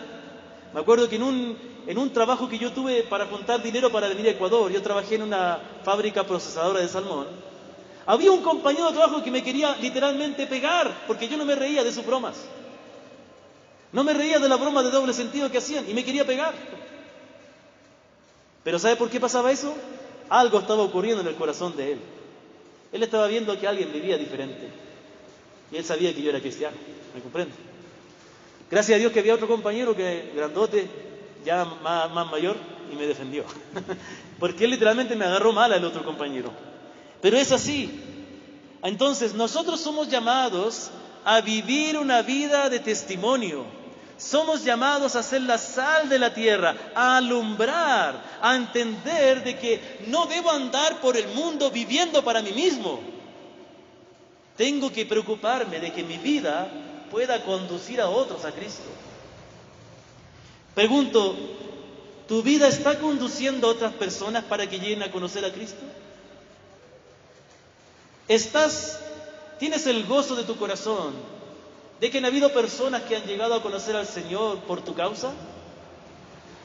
Me acuerdo que en un trabajo que yo tuve para juntar dinero para venir a Ecuador, yo trabajé en una fábrica procesadora de salmón, había un compañero de trabajo que me quería literalmente pegar, porque yo no me reía de sus bromas. No me reía de la broma de doble sentido que hacían, y me quería pegar. Pero ¿sabe por qué pasaba eso? Algo estaba ocurriendo en el corazón de él. Él estaba viendo que alguien vivía diferente. Y él sabía que yo era cristiano. ¿Me comprende? Gracias a Dios que había otro compañero que grandote, ya más mayor, y me defendió. Porque él literalmente me agarró mal al otro compañero. Pero es así. Entonces nosotros somos llamados a vivir una vida de testimonio. Somos llamados a ser la sal de la tierra, a alumbrar, a entender de que no debo andar por el mundo viviendo para mí mismo. Tengo que preocuparme de que mi vida pueda conducir a otros a Cristo. Pregunto, ¿tu vida está conduciendo a otras personas para que lleguen a conocer a Cristo? ¿Tienes el gozo de tu corazón de que han habido personas que han llegado a conocer al Señor por tu causa?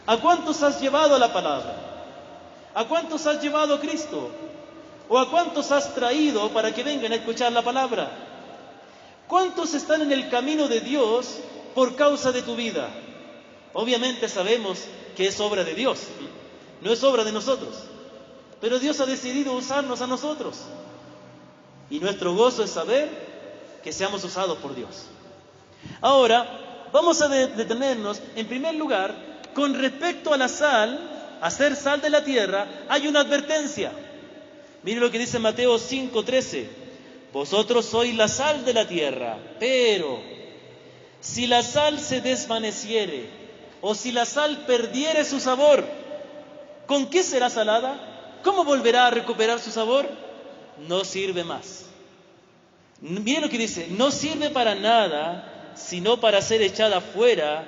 ¿A cuántos has llevado a la palabra? ¿A cuántos has llevado a Cristo? ¿O a cuántos has traído para que vengan a escuchar la palabra? ¿Cuántos están en el camino de Dios por causa de tu vida? Obviamente sabemos que es obra de Dios, no es obra de nosotros, pero Dios ha decidido usarnos a nosotros. Y nuestro gozo es saber que seamos usados por Dios. Ahora, vamos a detenernos, en primer lugar, con respecto a la sal, a ser sal de la tierra, hay una advertencia. Mire lo que dice Mateo 5:13. Vosotros sois la sal de la tierra, pero si la sal se desvaneciere, o si la sal perdiere su sabor, ¿con qué será salada? ¿Cómo volverá a recuperar su sabor? No sirve más. Miren lo que dice, no sirve para nada, sino para ser echada fuera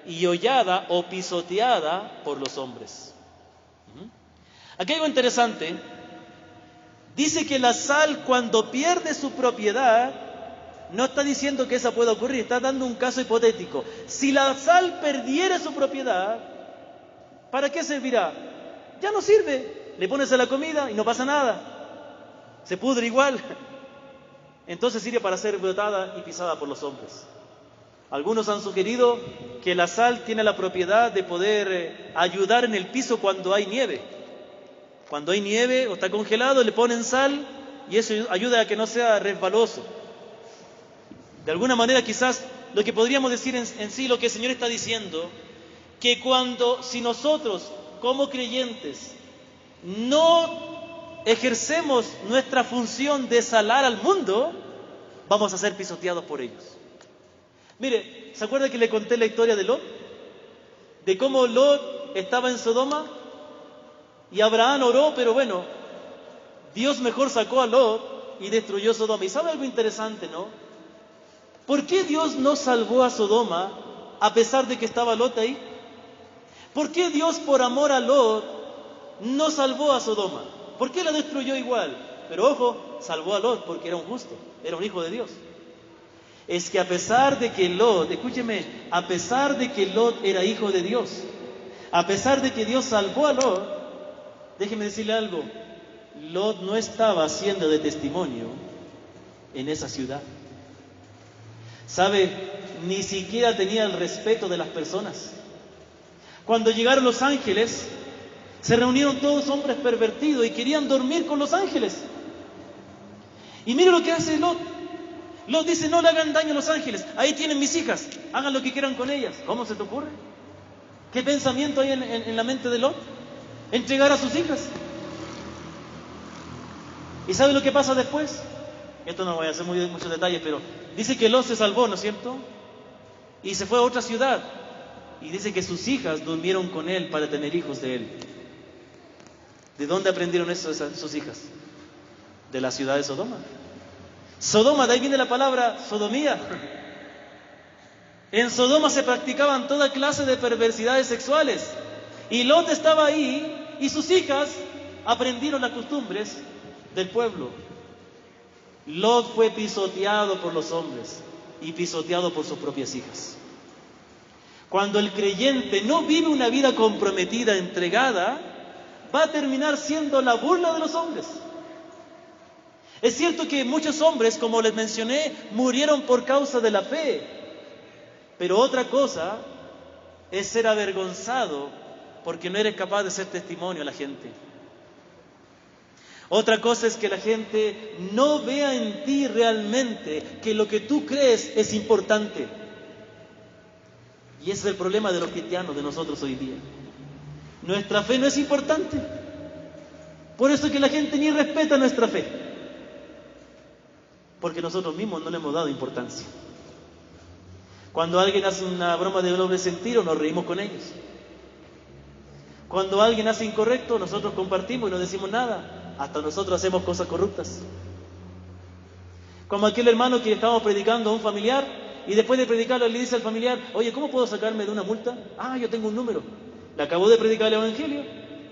y hollada o pisoteada por los hombres. Aquí hay algo interesante. Dice que la sal, cuando pierde su propiedad, no está diciendo que esa pueda ocurrir, está dando un caso hipotético. Si la sal perdiera su propiedad, ¿para qué servirá? Ya no sirve. Le pones a la comida y no pasa nada. Se pudre igual. Entonces sirve para ser botada y pisada por los hombres. Algunos han sugerido que la sal tiene la propiedad de poder ayudar en el piso cuando hay nieve. Cuando hay nieve o está congelado, le ponen sal y eso ayuda a que no sea resbaloso. De alguna manera, quizás lo que podríamos decir en sí, lo que el Señor está diciendo, que si nosotros como creyentes no ejercemos nuestra función de salar al mundo, vamos a ser pisoteados por ellos. Mire, ¿se acuerda que le conté la historia de Lot? De cómo Lot estaba en Sodoma y Abraham oró, pero bueno, Dios mejor sacó a Lot y destruyó Sodoma. ¿Y sabe algo interesante, no? ¿Por qué Dios no salvó a Sodoma a pesar de que estaba Lot ahí? ¿Por qué Dios, por amor a Lot, no salvó a Sodoma? ¿Por qué la destruyó igual? Pero ojo, salvó a Lot porque era un justo, era un hijo de Dios. Es que a pesar de que Lot, escúcheme, a pesar de que Lot era hijo de Dios, a pesar de que Dios salvó a Lot, déjeme decirle algo, Lot no estaba haciendo de testimonio en esa ciudad. ¿Sabe? Ni siquiera tenía el respeto de las personas. Cuando llegaron los ángeles, se reunieron todos hombres pervertidos y querían dormir con los ángeles. Y mire lo que hace Lot. Lot dice, no le hagan daño a los ángeles. Ahí tienen mis hijas, hagan lo que quieran con ellas. ¿Cómo se te ocurre? ¿Qué pensamiento hay en la mente de Lot? Entregar a sus hijas. ¿Y sabe lo que pasa después? Esto no voy a hacer muchos detalles, pero dice que Lot se salvó, ¿no es cierto? Y se fue a otra ciudad. Y dice que sus hijas durmieron con él para tener hijos de él. ¿De dónde aprendieron eso sus hijas? De la ciudad de Sodoma. Sodoma, de ahí viene la palabra sodomía. En Sodoma se practicaban toda clase de perversidades sexuales. Y Lot estaba ahí y sus hijas aprendieron las costumbres del pueblo. Lot fue pisoteado por los hombres y pisoteado por sus propias hijas. Cuando el creyente no vive una vida comprometida, entregada, va a terminar siendo la burla de los hombres. Es cierto que muchos hombres, como les mencioné, murieron por causa de la fe. Pero otra cosa es ser avergonzado porque no eres capaz de ser testimonio a la gente. Otra cosa es que la gente no vea en ti realmente que lo que tú crees es importante. Y ese es el problema de los cristianos, de nosotros hoy día. Nuestra fe no es importante. Por eso es que la gente ni respeta nuestra fe. Porque nosotros mismos no le hemos dado importancia. Cuando alguien hace una broma de doble sentido, nos reímos con ellos. Cuando alguien hace incorrecto, nosotros compartimos y no decimos nada. Hasta nosotros hacemos cosas corruptas. Como aquel hermano que estábamos predicando a un familiar y después de predicarlo le dice al familiar, oye, ¿cómo puedo sacarme de una multa? Ah, yo tengo un número. Le acabó de predicar el evangelio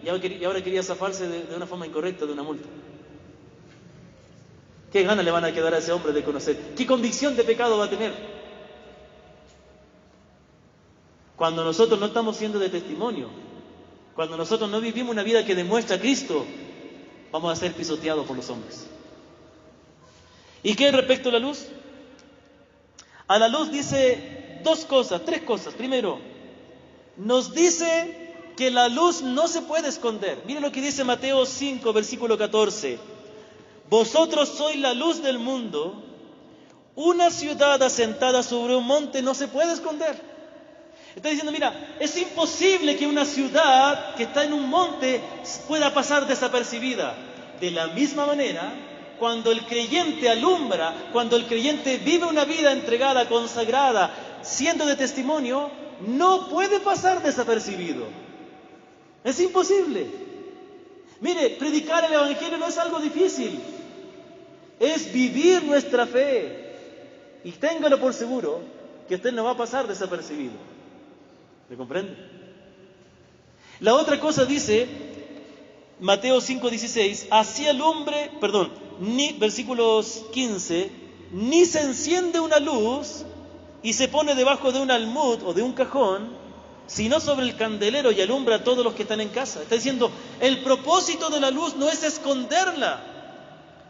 y ahora quería zafarse de una forma incorrecta de una multa. ¿Qué ganas le van a quedar a ese hombre de conocer? ¿Qué convicción de pecado va a tener? Cuando nosotros no estamos siendo de testimonio, cuando nosotros no vivimos una vida que demuestra a Cristo, vamos a ser pisoteados por los hombres. ¿Y qué respecto a la luz? A la luz dice tres cosas. Primero, nos dice que la luz no se puede esconder. Miren lo que dice Mateo 5, versículo 14. Vosotros sois la luz del mundo. Una ciudad asentada sobre un monte no se puede esconder. Está diciendo, mira, es imposible que una ciudad que está en un monte pueda pasar desapercibida. De la misma manera, cuando el creyente alumbra, cuando el creyente vive una vida entregada, consagrada, siendo de testimonio, no puede pasar desapercibido. Es imposible. Mire, predicar el evangelio no es algo difícil. Es vivir nuestra fe. Y téngalo por seguro que usted no va a pasar desapercibido. ¿Me comprende? La otra cosa dice Mateo 5:16, así alumbre, versículos 15, ni se enciende una luz y se pone debajo de un almud o de un cajón, sino sobre el candelero y alumbra a todos los que están en casa. Está diciendo, el propósito de la luz no es esconderla,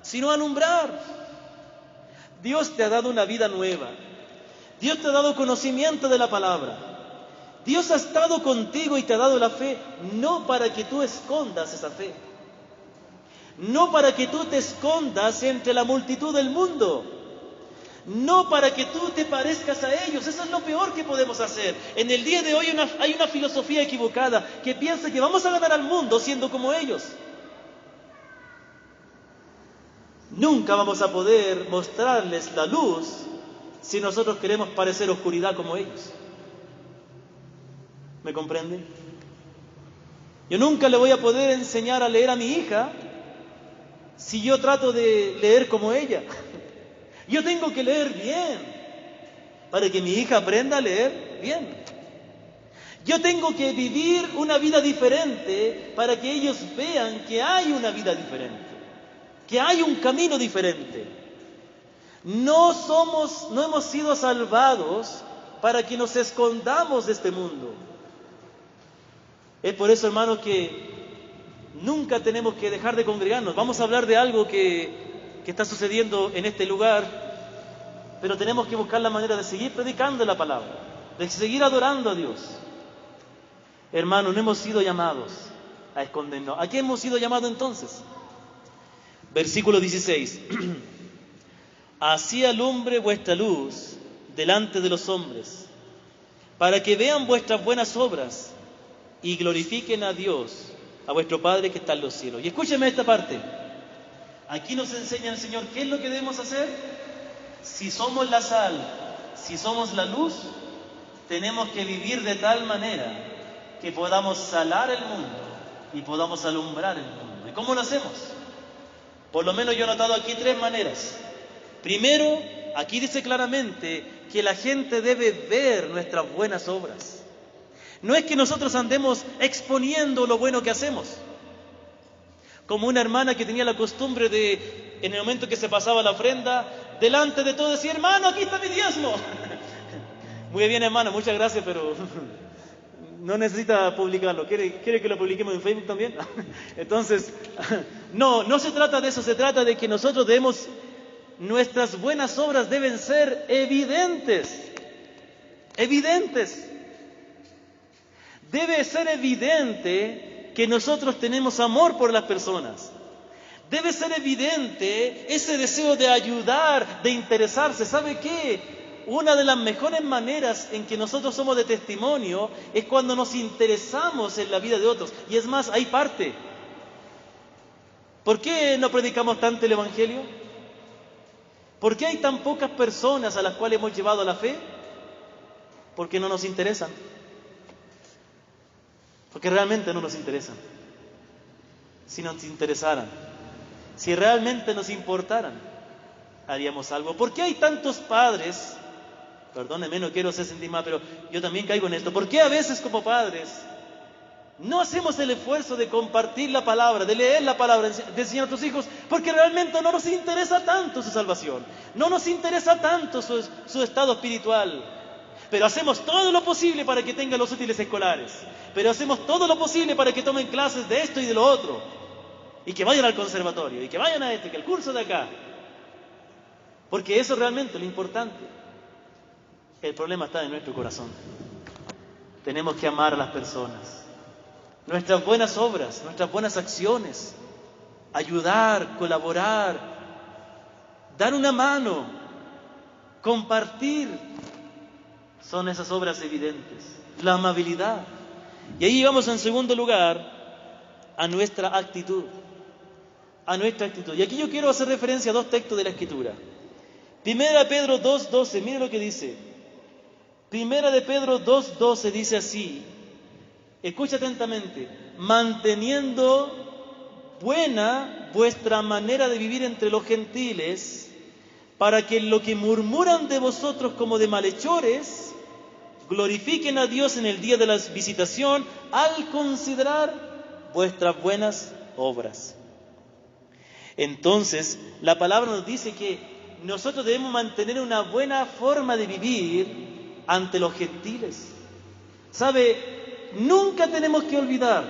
sino alumbrar. Dios te ha dado una vida nueva. Dios te ha dado conocimiento de la palabra. Dios ha estado contigo y te ha dado la fe, no para que tú escondas esa fe. No para que tú te escondas entre la multitud del mundo. No para que tú te parezcas a ellos. Eso es lo peor que podemos hacer. En el día de hoy hay una filosofía equivocada que piensa que vamos a ganar al mundo siendo como ellos. Nunca vamos a poder mostrarles la luz si nosotros queremos parecer oscuridad como ellos. ¿Me comprenden? Yo nunca le voy a poder enseñar a leer a mi hija si yo trato de leer como ella. Yo tengo que leer bien para que mi hija aprenda a leer bien. Yo tengo que vivir una vida diferente para que ellos vean que hay una vida diferente, que hay un camino diferente. No hemos sido salvados para que nos escondamos de este mundo. Es por eso, hermanos, que nunca tenemos que dejar de congregarnos. Vamos a hablar de algo que está sucediendo en este lugar, pero tenemos que buscar la manera de seguir predicando la palabra, de seguir adorando a Dios. Hermanos, no hemos sido llamados a escondernos. ¿A qué hemos sido llamados entonces? Versículo 16. Así alumbre vuestra luz delante de los hombres, para que vean vuestras buenas obras y glorifiquen a Dios, a vuestro Padre que está en los cielos. Y escúcheme esta parte. Aquí nos enseña el Señor qué es lo que debemos hacer. Si somos la sal, si somos la luz, tenemos que vivir de tal manera que podamos salar el mundo y podamos alumbrar el mundo. ¿Y cómo lo hacemos? Por lo menos yo he notado aquí 3 maneras. Primero, aquí dice claramente que la gente debe ver nuestras buenas obras. No es que nosotros andemos exponiendo lo bueno que hacemos. Como una hermana que tenía la costumbre de, en el momento que se pasaba la ofrenda, delante de todo decir: hermano, aquí está mi diezmo. Muy bien, hermano, muchas gracias, pero no necesita publicarlo. ¿Quiere que lo publiquemos en Facebook también? Entonces, no se trata de eso, se trata de que nosotros nuestras buenas obras deben ser evidentes. Evidentes. Debe ser evidente que nosotros tenemos amor por las personas. Debe ser evidente ese deseo de ayudar, de interesarse. ¿Sabe qué? Una de las mejores maneras en que nosotros somos de testimonio es cuando nos interesamos en la vida de otros. Y es más, hay parte. ¿Por qué no predicamos tanto el Evangelio? ¿Por qué hay tan pocas personas a las cuales hemos llevado a la fe? Porque no nos interesan. Porque realmente no nos interesan. Si nos interesaran, si realmente nos importaran, haríamos algo. ¿Por qué hay tantos padres? Perdónenme, no quiero hacer sentir mal, pero yo también caigo en esto. ¿Por qué a veces como padres no hacemos el esfuerzo de compartir la palabra, de leer la palabra, de enseñar a nuestros hijos? Porque realmente no nos interesa tanto su salvación, no nos interesa tanto su estado espiritual. Pero hacemos todo lo posible para que tengan los útiles escolares. Pero hacemos todo lo posible para que tomen clases de esto y de lo otro. Y que vayan al conservatorio, y que vayan a este, que el curso de acá. Porque eso es realmente lo importante. El problema está en nuestro corazón. Tenemos que amar a las personas. Nuestras buenas obras, nuestras buenas acciones. Ayudar, colaborar. Dar una mano. Compartir. Son esas obras evidentes. La amabilidad. Y ahí vamos en segundo lugar a nuestra actitud. A nuestra actitud. Y aquí yo quiero hacer referencia a 2 textos de la Escritura. Primera de Pedro 2:12, mire lo que dice. Primera de Pedro 2:12 dice así. Escucha atentamente. Manteniendo buena vuestra manera de vivir entre los gentiles, para que en lo que murmuran de vosotros como de malhechores, glorifiquen a Dios en el día de la visitación al considerar vuestras buenas obras. Entonces, la palabra nos dice que nosotros debemos mantener una buena forma de vivir ante los gentiles. ¿Sabe? Nunca tenemos que olvidar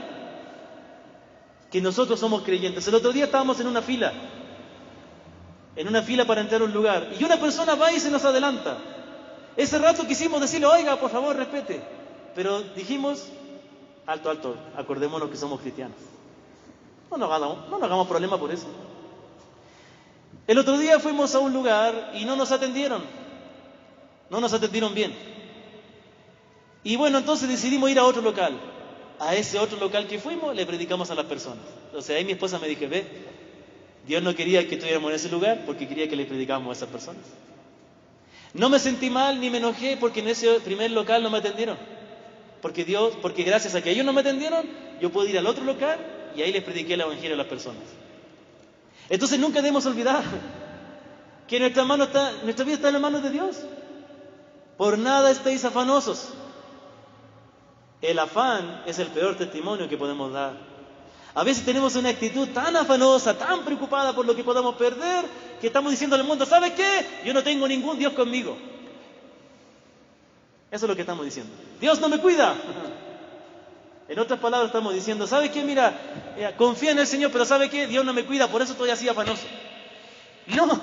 que nosotros somos creyentes. El otro día estábamos en una fila para entrar a un lugar, y una persona va y se nos adelanta. Ese rato quisimos decirle: oiga, por favor, respete. Pero dijimos: alto, acordémonos que somos cristianos. No nos hagamos problema por eso. El otro día fuimos a un lugar y no nos atendieron bien. Y bueno, entonces decidimos ir a otro local. A ese otro local que fuimos, le predicamos a las personas. Entonces ahí mi esposa me dijo: ve, Dios no quería que estuviéramos en ese lugar porque quería que le predicáramos a esas personas. No me sentí mal ni me enojé porque en ese primer local no me atendieron. Porque gracias a que ellos no me atendieron, yo pude ir al otro local y ahí les prediqué el evangelio a las personas. Entonces nunca debemos olvidar que nuestra vida está en las manos de Dios. Por nada estéis afanosos. El afán es el peor testimonio que podemos dar. A veces tenemos una actitud tan afanosa, tan preocupada por lo que podamos perder, que estamos diciendo al mundo, ¿sabes qué? Yo no tengo ningún Dios conmigo. Eso es lo que estamos diciendo. Dios no me cuida. En otras palabras estamos diciendo, ¿sabes qué? Mira, confía en el Señor, pero ¿sabes qué? Dios no me cuida, por eso estoy así afanoso. No,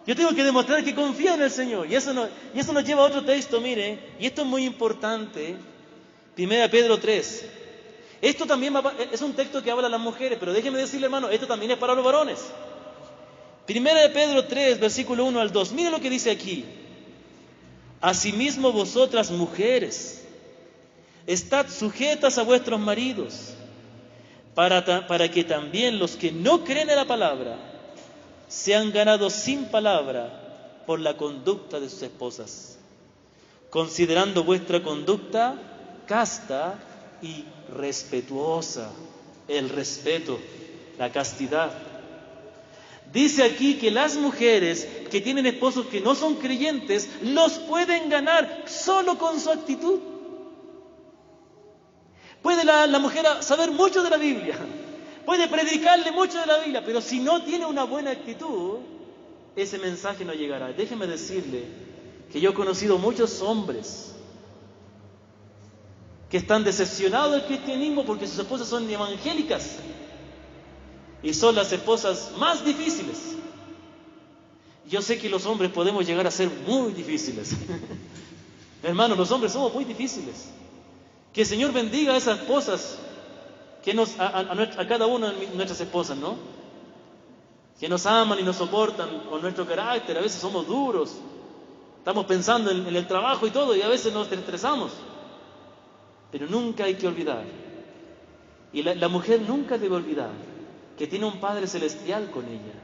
yo tengo que demostrar que confío en el Señor. Y eso nos lleva a otro texto, mire, y esto es muy importante. 1 Pedro 3. Esto también es un texto que habla a las mujeres, pero déjeme decirle, hermano, esto también es para los varones. 1 Pedro 3, versículo 1 al 2. Mire lo que dice aquí. Asimismo vosotras mujeres, estad sujetas a vuestros maridos, para que también los que no creen en la palabra sean ganados sin palabra por la conducta de sus esposas, considerando vuestra conducta casta y respetuosa. El respeto, la castidad. Dice aquí que las mujeres que tienen esposos que no son creyentes los pueden ganar solo con su actitud. Puede la mujer saber mucho de la Biblia, puede predicarle mucho de la Biblia, pero si no tiene una buena actitud, ese mensaje no llegará. Déjeme decirle que yo he conocido muchos hombres que están decepcionados del cristianismo porque sus esposas son evangélicas y son las esposas más difíciles. Yo sé que los hombres podemos llegar a ser muy difíciles. Hermanos, los hombres somos muy difíciles. Que el Señor bendiga a esas esposas, que a cada una de nuestras esposas, ¿no? Que nos aman y nos soportan con nuestro carácter. A veces somos duros, estamos pensando en el trabajo y todo, y a veces nos estresamos. Pero nunca hay que olvidar, y la mujer nunca debe olvidar, que tiene un Padre Celestial con ella.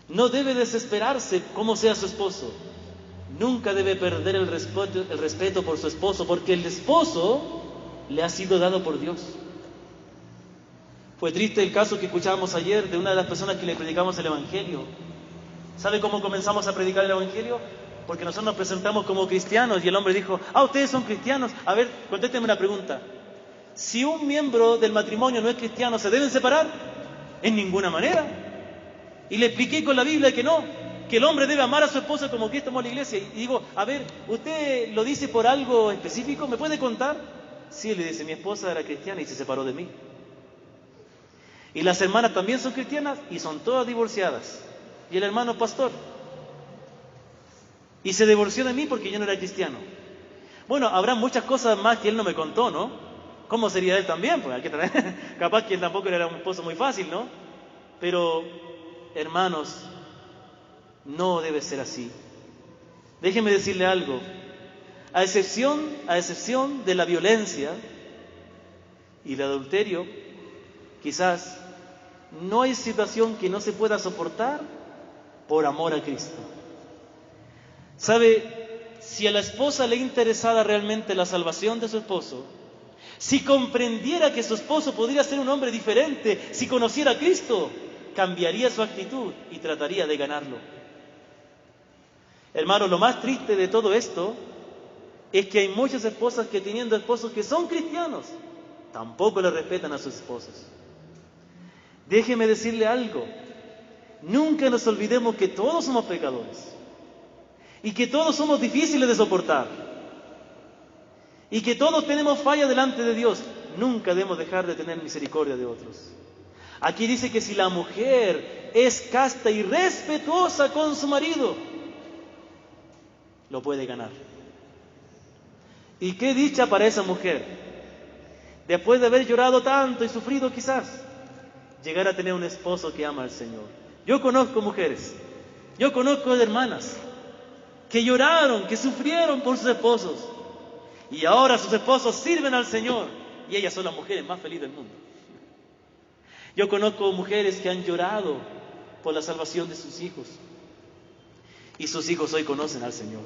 No debe desesperarse como sea su esposo. Nunca debe perder el respeto por su esposo, porque el esposo le ha sido dado por Dios. Fue triste el caso que escuchábamos ayer de una de las personas que le predicamos el Evangelio. ¿Sabe cómo comenzamos a predicar el Evangelio? Porque nosotros nos presentamos como cristianos y el hombre dijo, ustedes son cristianos. A ver, contésteme una pregunta. Si un miembro del matrimonio no es cristiano, ¿se deben separar? En ninguna manera. Y le expliqué con la Biblia que no, que el hombre debe amar a su esposa como Cristo amó a la iglesia. Y digo, a ver, ¿usted lo dice por algo específico? ¿Me puede contar? Sí, le dice, mi esposa era cristiana y se separó de mí. Y las hermanas también son cristianas y son todas divorciadas. Y el hermano es pastor. Y se divorció de mí porque yo no era cristiano. Bueno, habrá muchas cosas más que él no me contó, ¿no? ¿Cómo sería él también? Pues hay que traer. Capaz que él tampoco era un esposo muy fácil, ¿no? Pero, hermanos, no debe ser así. Déjenme decirle algo. A excepción de la violencia y el adulterio, quizás no hay situación que no se pueda soportar por amor a Cristo. ¿Sabe? Si a la esposa le interesara realmente la salvación de su esposo, si comprendiera que su esposo podría ser un hombre diferente, si conociera a Cristo, cambiaría su actitud y trataría de ganarlo. Hermano, lo más triste de todo esto es que hay muchas esposas que teniendo esposos que son cristianos, tampoco le respetan a sus esposos. Déjeme decirle algo, nunca nos olvidemos que todos somos pecadores y que todos somos difíciles de soportar y que todos tenemos falla delante de Dios. Nunca debemos dejar de tener misericordia de otros. Aquí dice que si la mujer es casta y respetuosa con su marido, lo puede ganar. Y qué dicha para esa mujer, después de haber llorado tanto y sufrido quizás, llegar a tener un esposo que ama al Señor. Yo conozco mujeres, yo conozco hermanas que lloraron, que sufrieron por sus esposos, y ahora sus esposos sirven al Señor, y ellas son las mujeres más felices del mundo. Yo conozco mujeres que han llorado por la salvación de sus hijos. Y sus hijos hoy conocen al Señor.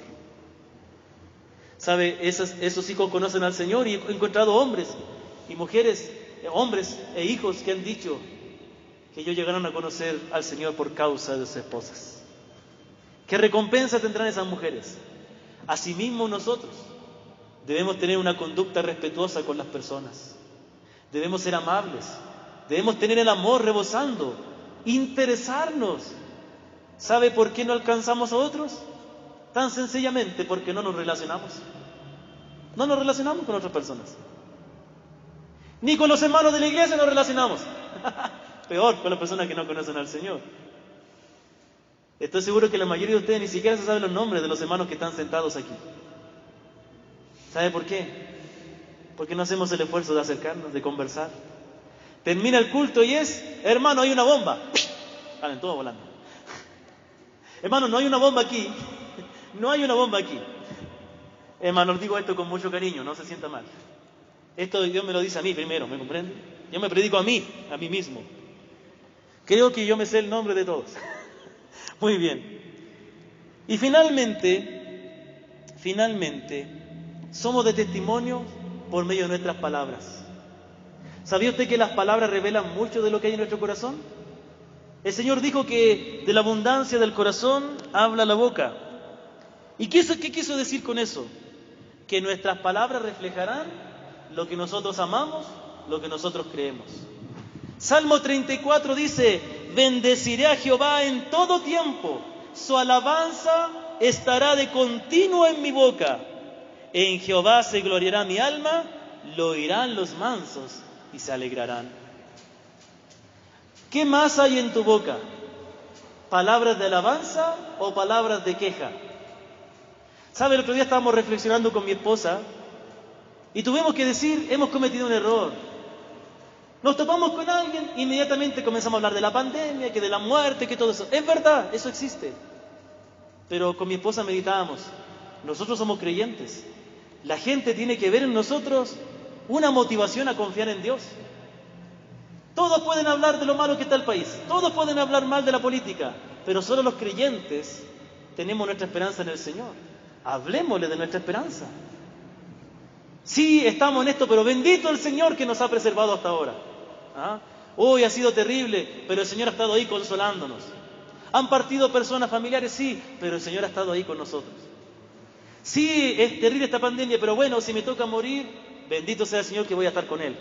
¿Sabe? Esos hijos conocen al Señor y he encontrado hombres y mujeres, hombres e hijos que han dicho que ellos llegaron a conocer al Señor por causa de sus esposas. ¿Qué recompensa tendrán esas mujeres? Asimismo nosotros debemos tener una conducta respetuosa con las personas. Debemos ser amables. Debemos tener el amor rebosando. Interesarnos. ¿Sabe por qué no alcanzamos a otros? Tan sencillamente porque no nos relacionamos. No nos relacionamos con otras personas. Ni con los hermanos de la iglesia nos relacionamos. Peor con las personas que no conocen al Señor. Estoy seguro que la mayoría de ustedes ni siquiera se saben los nombres de los hermanos que están sentados aquí. ¿Sabe por qué? Porque no hacemos el esfuerzo de acercarnos, de conversar. Termina el culto y es, hermano, hay una bomba. Salen todos volando. Hermano, no hay una bomba aquí. No hay una bomba aquí. Hermano, os digo esto con mucho cariño, no se sienta mal. Esto Dios me lo dice a mí primero, ¿me comprende? Yo me predico a mí mismo. Creo que yo me sé el nombre de todos. Muy bien. Y finalmente, somos de testimonio por medio de nuestras palabras. ¿Sabía usted que las palabras revelan mucho de lo que hay en nuestro corazón? El Señor dijo que de la abundancia del corazón habla la boca. ¿Y qué quiso decir con eso? Que nuestras palabras reflejarán lo que nosotros amamos, lo que nosotros creemos. Salmo 34 dice: bendeciré a Jehová en todo tiempo, su alabanza estará de continuo en mi boca. En Jehová se gloriará mi alma, lo oirán los mansos y se alegrarán. ¿Qué más hay en tu boca? ¿Palabras de alabanza o palabras de queja? ¿Sabe? El otro día estábamos reflexionando con mi esposa y tuvimos que decir, hemos cometido un error. Nos topamos con alguien, inmediatamente comenzamos a hablar de la pandemia, que de la muerte, que todo eso. Es verdad, eso existe. Pero con mi esposa meditábamos, nosotros somos creyentes. La gente tiene que ver en nosotros una motivación a confiar en Dios. Todos pueden hablar de lo malo que está el país, todos pueden hablar mal de la política, pero solo los creyentes tenemos nuestra esperanza en el Señor. Hablemosle de nuestra esperanza. Sí, estamos en esto, pero bendito el Señor que nos ha preservado hasta ahora. Hoy ha sido terrible, pero el Señor ha estado ahí consolándonos. Han partido personas familiares, sí, pero el Señor ha estado ahí con nosotros. Sí, es terrible esta pandemia, pero bueno, si me toca morir, bendito sea el Señor que voy a estar con Él.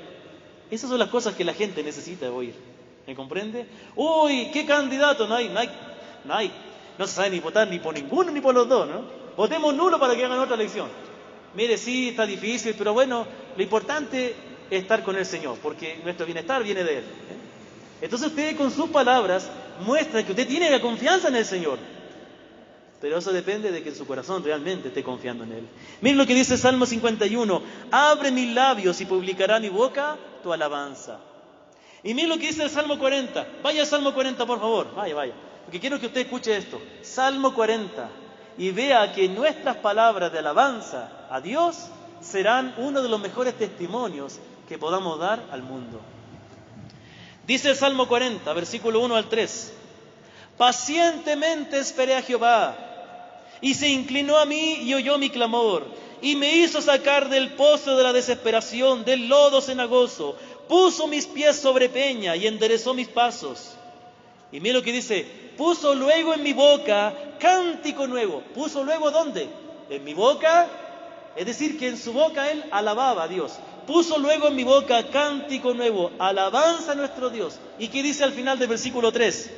Esas son las cosas que la gente necesita oír. ¿Me comprende? Uy, ¿qué candidato? No se sabe ni votar ni por ninguno ni por los dos, ¿no? Votemos nulo para que hagan otra elección. Mire, sí, está difícil, pero bueno, lo importante es estar con el Señor, porque nuestro bienestar viene de Él. Entonces usted con sus palabras muestra que usted tiene la confianza en el Señor. Pero eso depende de que en su corazón realmente esté confiando en Él. Miren lo que dice Salmo 51. Abre mis labios y publicará mi boca tu alabanza. Y miren lo que dice el Salmo 40. Vaya al Salmo 40, por favor. Vaya. Porque quiero que usted escuche esto. Salmo 40. Y vea que nuestras palabras de alabanza a Dios serán uno de los mejores testimonios que podamos dar al mundo. Dice el Salmo 40, versículo 1 al 3. Pacientemente esperé a Jehová, y se inclinó a mí y oyó mi clamor, y me hizo sacar del pozo de la desesperación, del lodo cenagoso. Puso mis pies sobre peña y enderezó mis pasos. Y mira lo que dice: puso luego en mi boca cántico nuevo. ¿Puso luego dónde? En mi boca. Es decir, que en su boca él alababa a Dios. Puso luego en mi boca cántico nuevo, alabanza a nuestro Dios. ¿Y qué dice al final del versículo 3?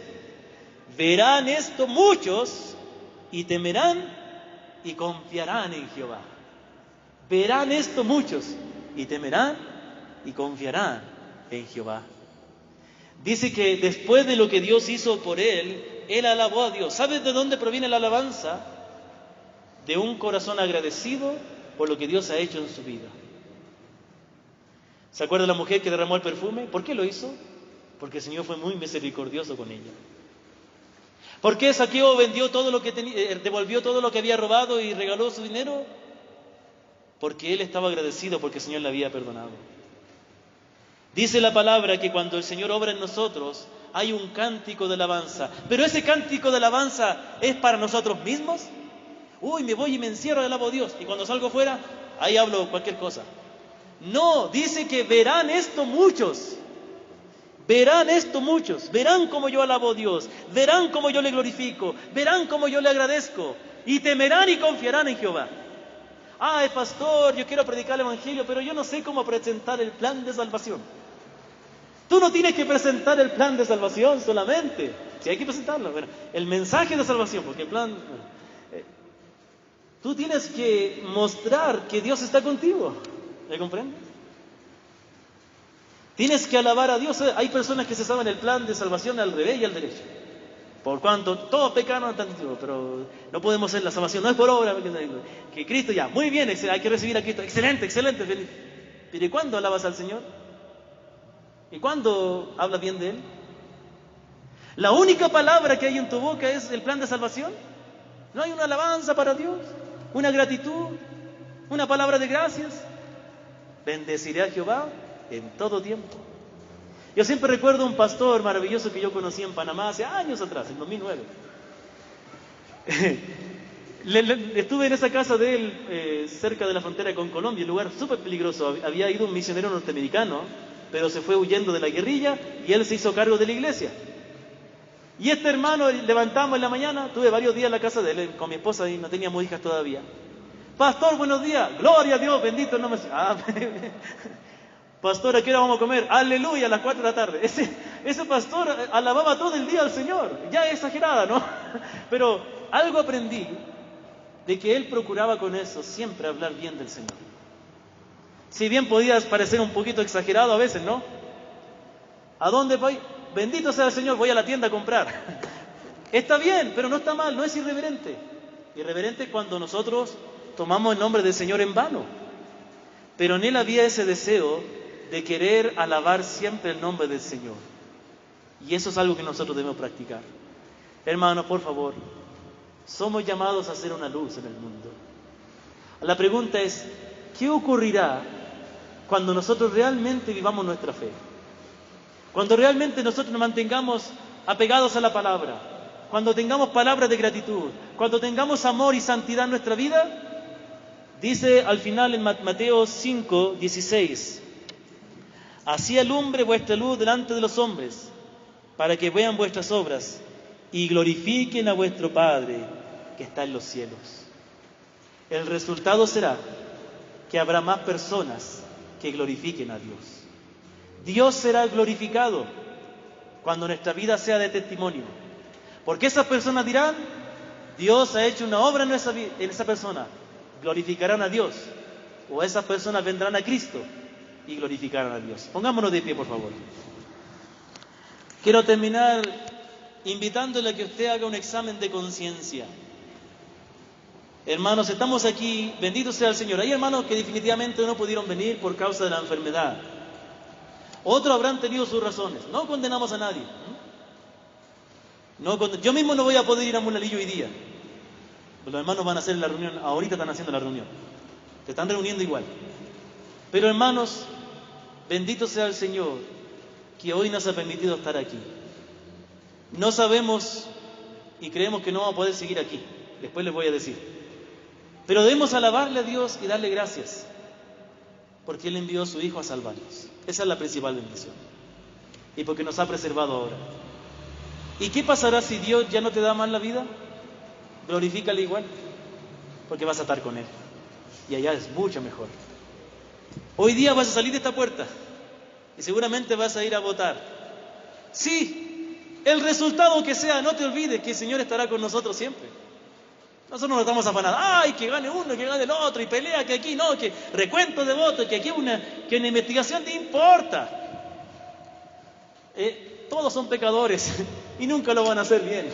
Verán esto muchos y temerán y confiarán en Jehová. Verán esto muchos y temerán y confiarán en Jehová. Dice que después de lo que Dios hizo por él alabó a Dios. ¿Sabes de dónde proviene la alabanza? De un corazón agradecido por lo que Dios ha hecho en su vida. ¿Se acuerda de la mujer que derramó el perfume? ¿Por qué lo hizo? Porque el Señor fue muy misericordioso con ella. ¿Por qué Saqueo vendió todo lo que devolvió todo lo que había robado y regaló su dinero? Porque él estaba agradecido porque el Señor le había perdonado. Dice la palabra que cuando el Señor obra en nosotros, hay un cántico de alabanza. Pero ese cántico de alabanza es para nosotros mismos. Uy, me voy y me encierro y alabo a Dios. Y cuando salgo fuera, ahí hablo cualquier cosa. No, dice que verán esto muchos. Verán esto muchos. Verán cómo yo alabo a Dios. Verán cómo yo le glorifico. Verán cómo yo le agradezco. Y temerán y confiarán en Jehová. Ay, pastor, yo quiero predicar el evangelio, pero yo no sé cómo presentar el plan de salvación. Tú no tienes que presentar el plan de salvación solamente. Si hay que presentarlo, bueno, el mensaje de salvación, porque el plan... tú tienes que mostrar que Dios está contigo. ¿Me comprendes? Tienes que alabar a Dios. Hay personas que se saben el plan de salvación al revés y al derecho. Por cuanto todos pecaron, pero no podemos hacer la salvación, no es por obra, que Cristo ya, muy bien, hay que recibir a Cristo, excelente, excelente, feliz. Pero ¿y cuándo alabas al Señor? ¿Y cuándo hablas bien de Él? La única palabra que hay en tu boca es el plan de salvación. No hay una alabanza para Dios, una gratitud, una palabra de gracias. Bendeciré a Jehová en todo tiempo. Yo siempre recuerdo un pastor maravilloso que yo conocí en Panamá hace años atrás, en 2009. Estuve en esa casa de él, cerca de la frontera con Colombia, un lugar súper peligroso. Había ido un misionero norteamericano, pero se fue huyendo de la guerrilla y él se hizo cargo de la iglesia. Y este hermano, levantamos en la mañana, tuve varios días en la casa de él, con mi esposa y no teníamos hijas todavía. Pastor, buenos días, gloria a Dios, bendito el nombre. Pastor, ¿a qué hora vamos a comer? Aleluya, a las 4 de la tarde. Ese pastor alababa todo el día al Señor. Ya es exagerada, ¿no? Pero algo aprendí de que él procuraba con eso siempre hablar bien del Señor. Si bien podía parecer un poquito exagerado a veces, ¿no? ¿A dónde voy? Bendito sea el Señor, voy a la tienda a comprar. Está bien, pero no está mal, no es irreverente. Irreverente es cuando nosotros tomamos el nombre del Señor en vano. Pero en él había ese deseo de querer alabar siempre el nombre del Señor. Y eso es algo que nosotros debemos practicar. Hermanos, por favor, somos llamados a ser una luz en el mundo. La pregunta es, ¿qué ocurrirá cuando nosotros realmente vivamos nuestra fe? Cuando realmente nosotros nos mantengamos apegados a la palabra, cuando tengamos palabras de gratitud, cuando tengamos amor y santidad en nuestra vida. Dice al final en Mateo 5, 16, así alumbre vuestra luz delante de los hombres, para que vean vuestras obras y glorifiquen a vuestro Padre que está en los cielos. El resultado será que habrá más personas que glorifiquen a Dios. Dios será glorificado cuando nuestra vida sea de testimonio, porque esas personas dirán, Dios ha hecho una obra en esa persona. Glorificarán a Dios, o esas personas vendrán a Cristo y glorificarán a Dios. Pongámonos de pie, por favor. Quiero terminar invitándole a que usted haga un examen de conciencia. Hermanos, estamos aquí, bendito sea el Señor. Hay hermanos que definitivamente no pudieron venir por causa de la enfermedad. Otros habrán tenido sus razones. No condenamos a nadie. Yo mismo no voy a poder ir a Mulalillo hoy día. Los hermanos van a hacer la reunión, ahorita están haciendo la reunión. Se están reuniendo igual. Pero hermanos, bendito sea el Señor, que hoy nos ha permitido estar aquí. No sabemos y creemos que no vamos a poder seguir aquí. Después les voy a decir. Pero debemos alabarle a Dios y darle gracias, porque Él envió a su Hijo a salvarnos. Esa es la principal bendición. Y porque nos ha preservado ahora. ¿Y qué pasará si Dios ya no te da más la vida? Glorifícale igual, porque vas a estar con Él. Y allá es mucho mejor. Hoy día vas a salir de esta puerta y seguramente vas a ir a votar. Sí, el resultado que sea, no te olvides que el Señor estará con nosotros siempre. Nosotros no nos estamos afanando. ¡Ay, que gane uno, que gane el otro! Y pelea que aquí no, que recuento de votos, que aquí una investigación te importa. Todos son pecadores y nunca lo van a hacer bien.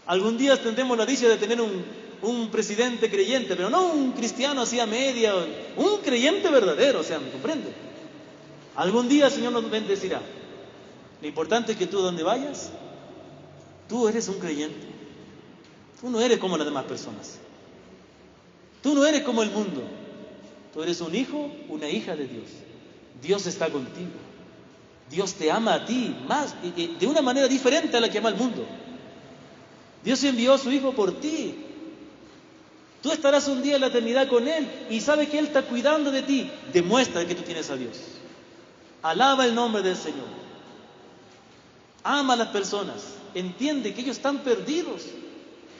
Algún día tendremos la dicha de tener un presidente creyente, pero no un cristiano así a media, un creyente verdadero, ¿me comprende? Algún día el Señor nos bendecirá. Lo importante es que tú donde vayas, tú eres un creyente. Tú no eres como las demás personas. Tú no eres como el mundo. Tú eres un hijo, una hija de Dios. Dios está contigo. Dios te ama a ti más, de una manera diferente a la que ama al mundo. Dios envió a su Hijo por ti. Tú estarás un día en la eternidad con Él y sabe que Él está cuidando de ti. Demuestra que tú tienes a Dios. Alaba el nombre del Señor. Ama a las personas. Entiende que ellos están perdidos.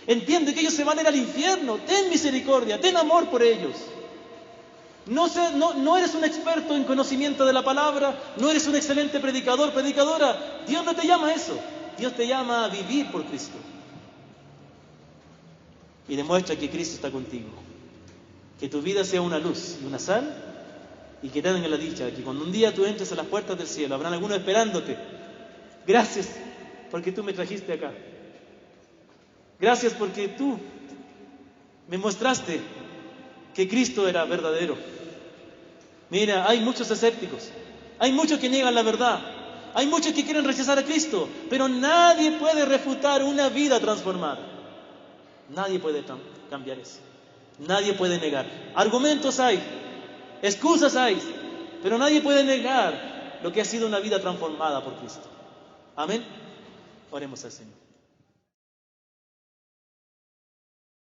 Entiende que ellos se van a ir al infierno. Ten misericordia, ten amor por ellos. No eres un experto en conocimiento de la palabra, no eres un excelente predicador, predicadora. Dios no te llama a eso. Dios te llama a vivir por Cristo. Y demuestra que Cristo está contigo. Que tu vida sea una luz y una sal, y que tengan la dicha que cuando un día tú entres a las puertas del cielo, habrán algunos esperándote. Gracias porque tú me trajiste acá. Gracias porque tú me mostraste que Cristo era verdadero. Mira, hay muchos escépticos, hay muchos que niegan la verdad, hay muchos que quieren rechazar a Cristo, pero nadie puede refutar una vida transformada. Nadie puede cambiar eso. Nadie puede negar. Argumentos hay, excusas hay, pero nadie puede negar lo que ha sido una vida transformada por Cristo. Amén. Oremos al Señor.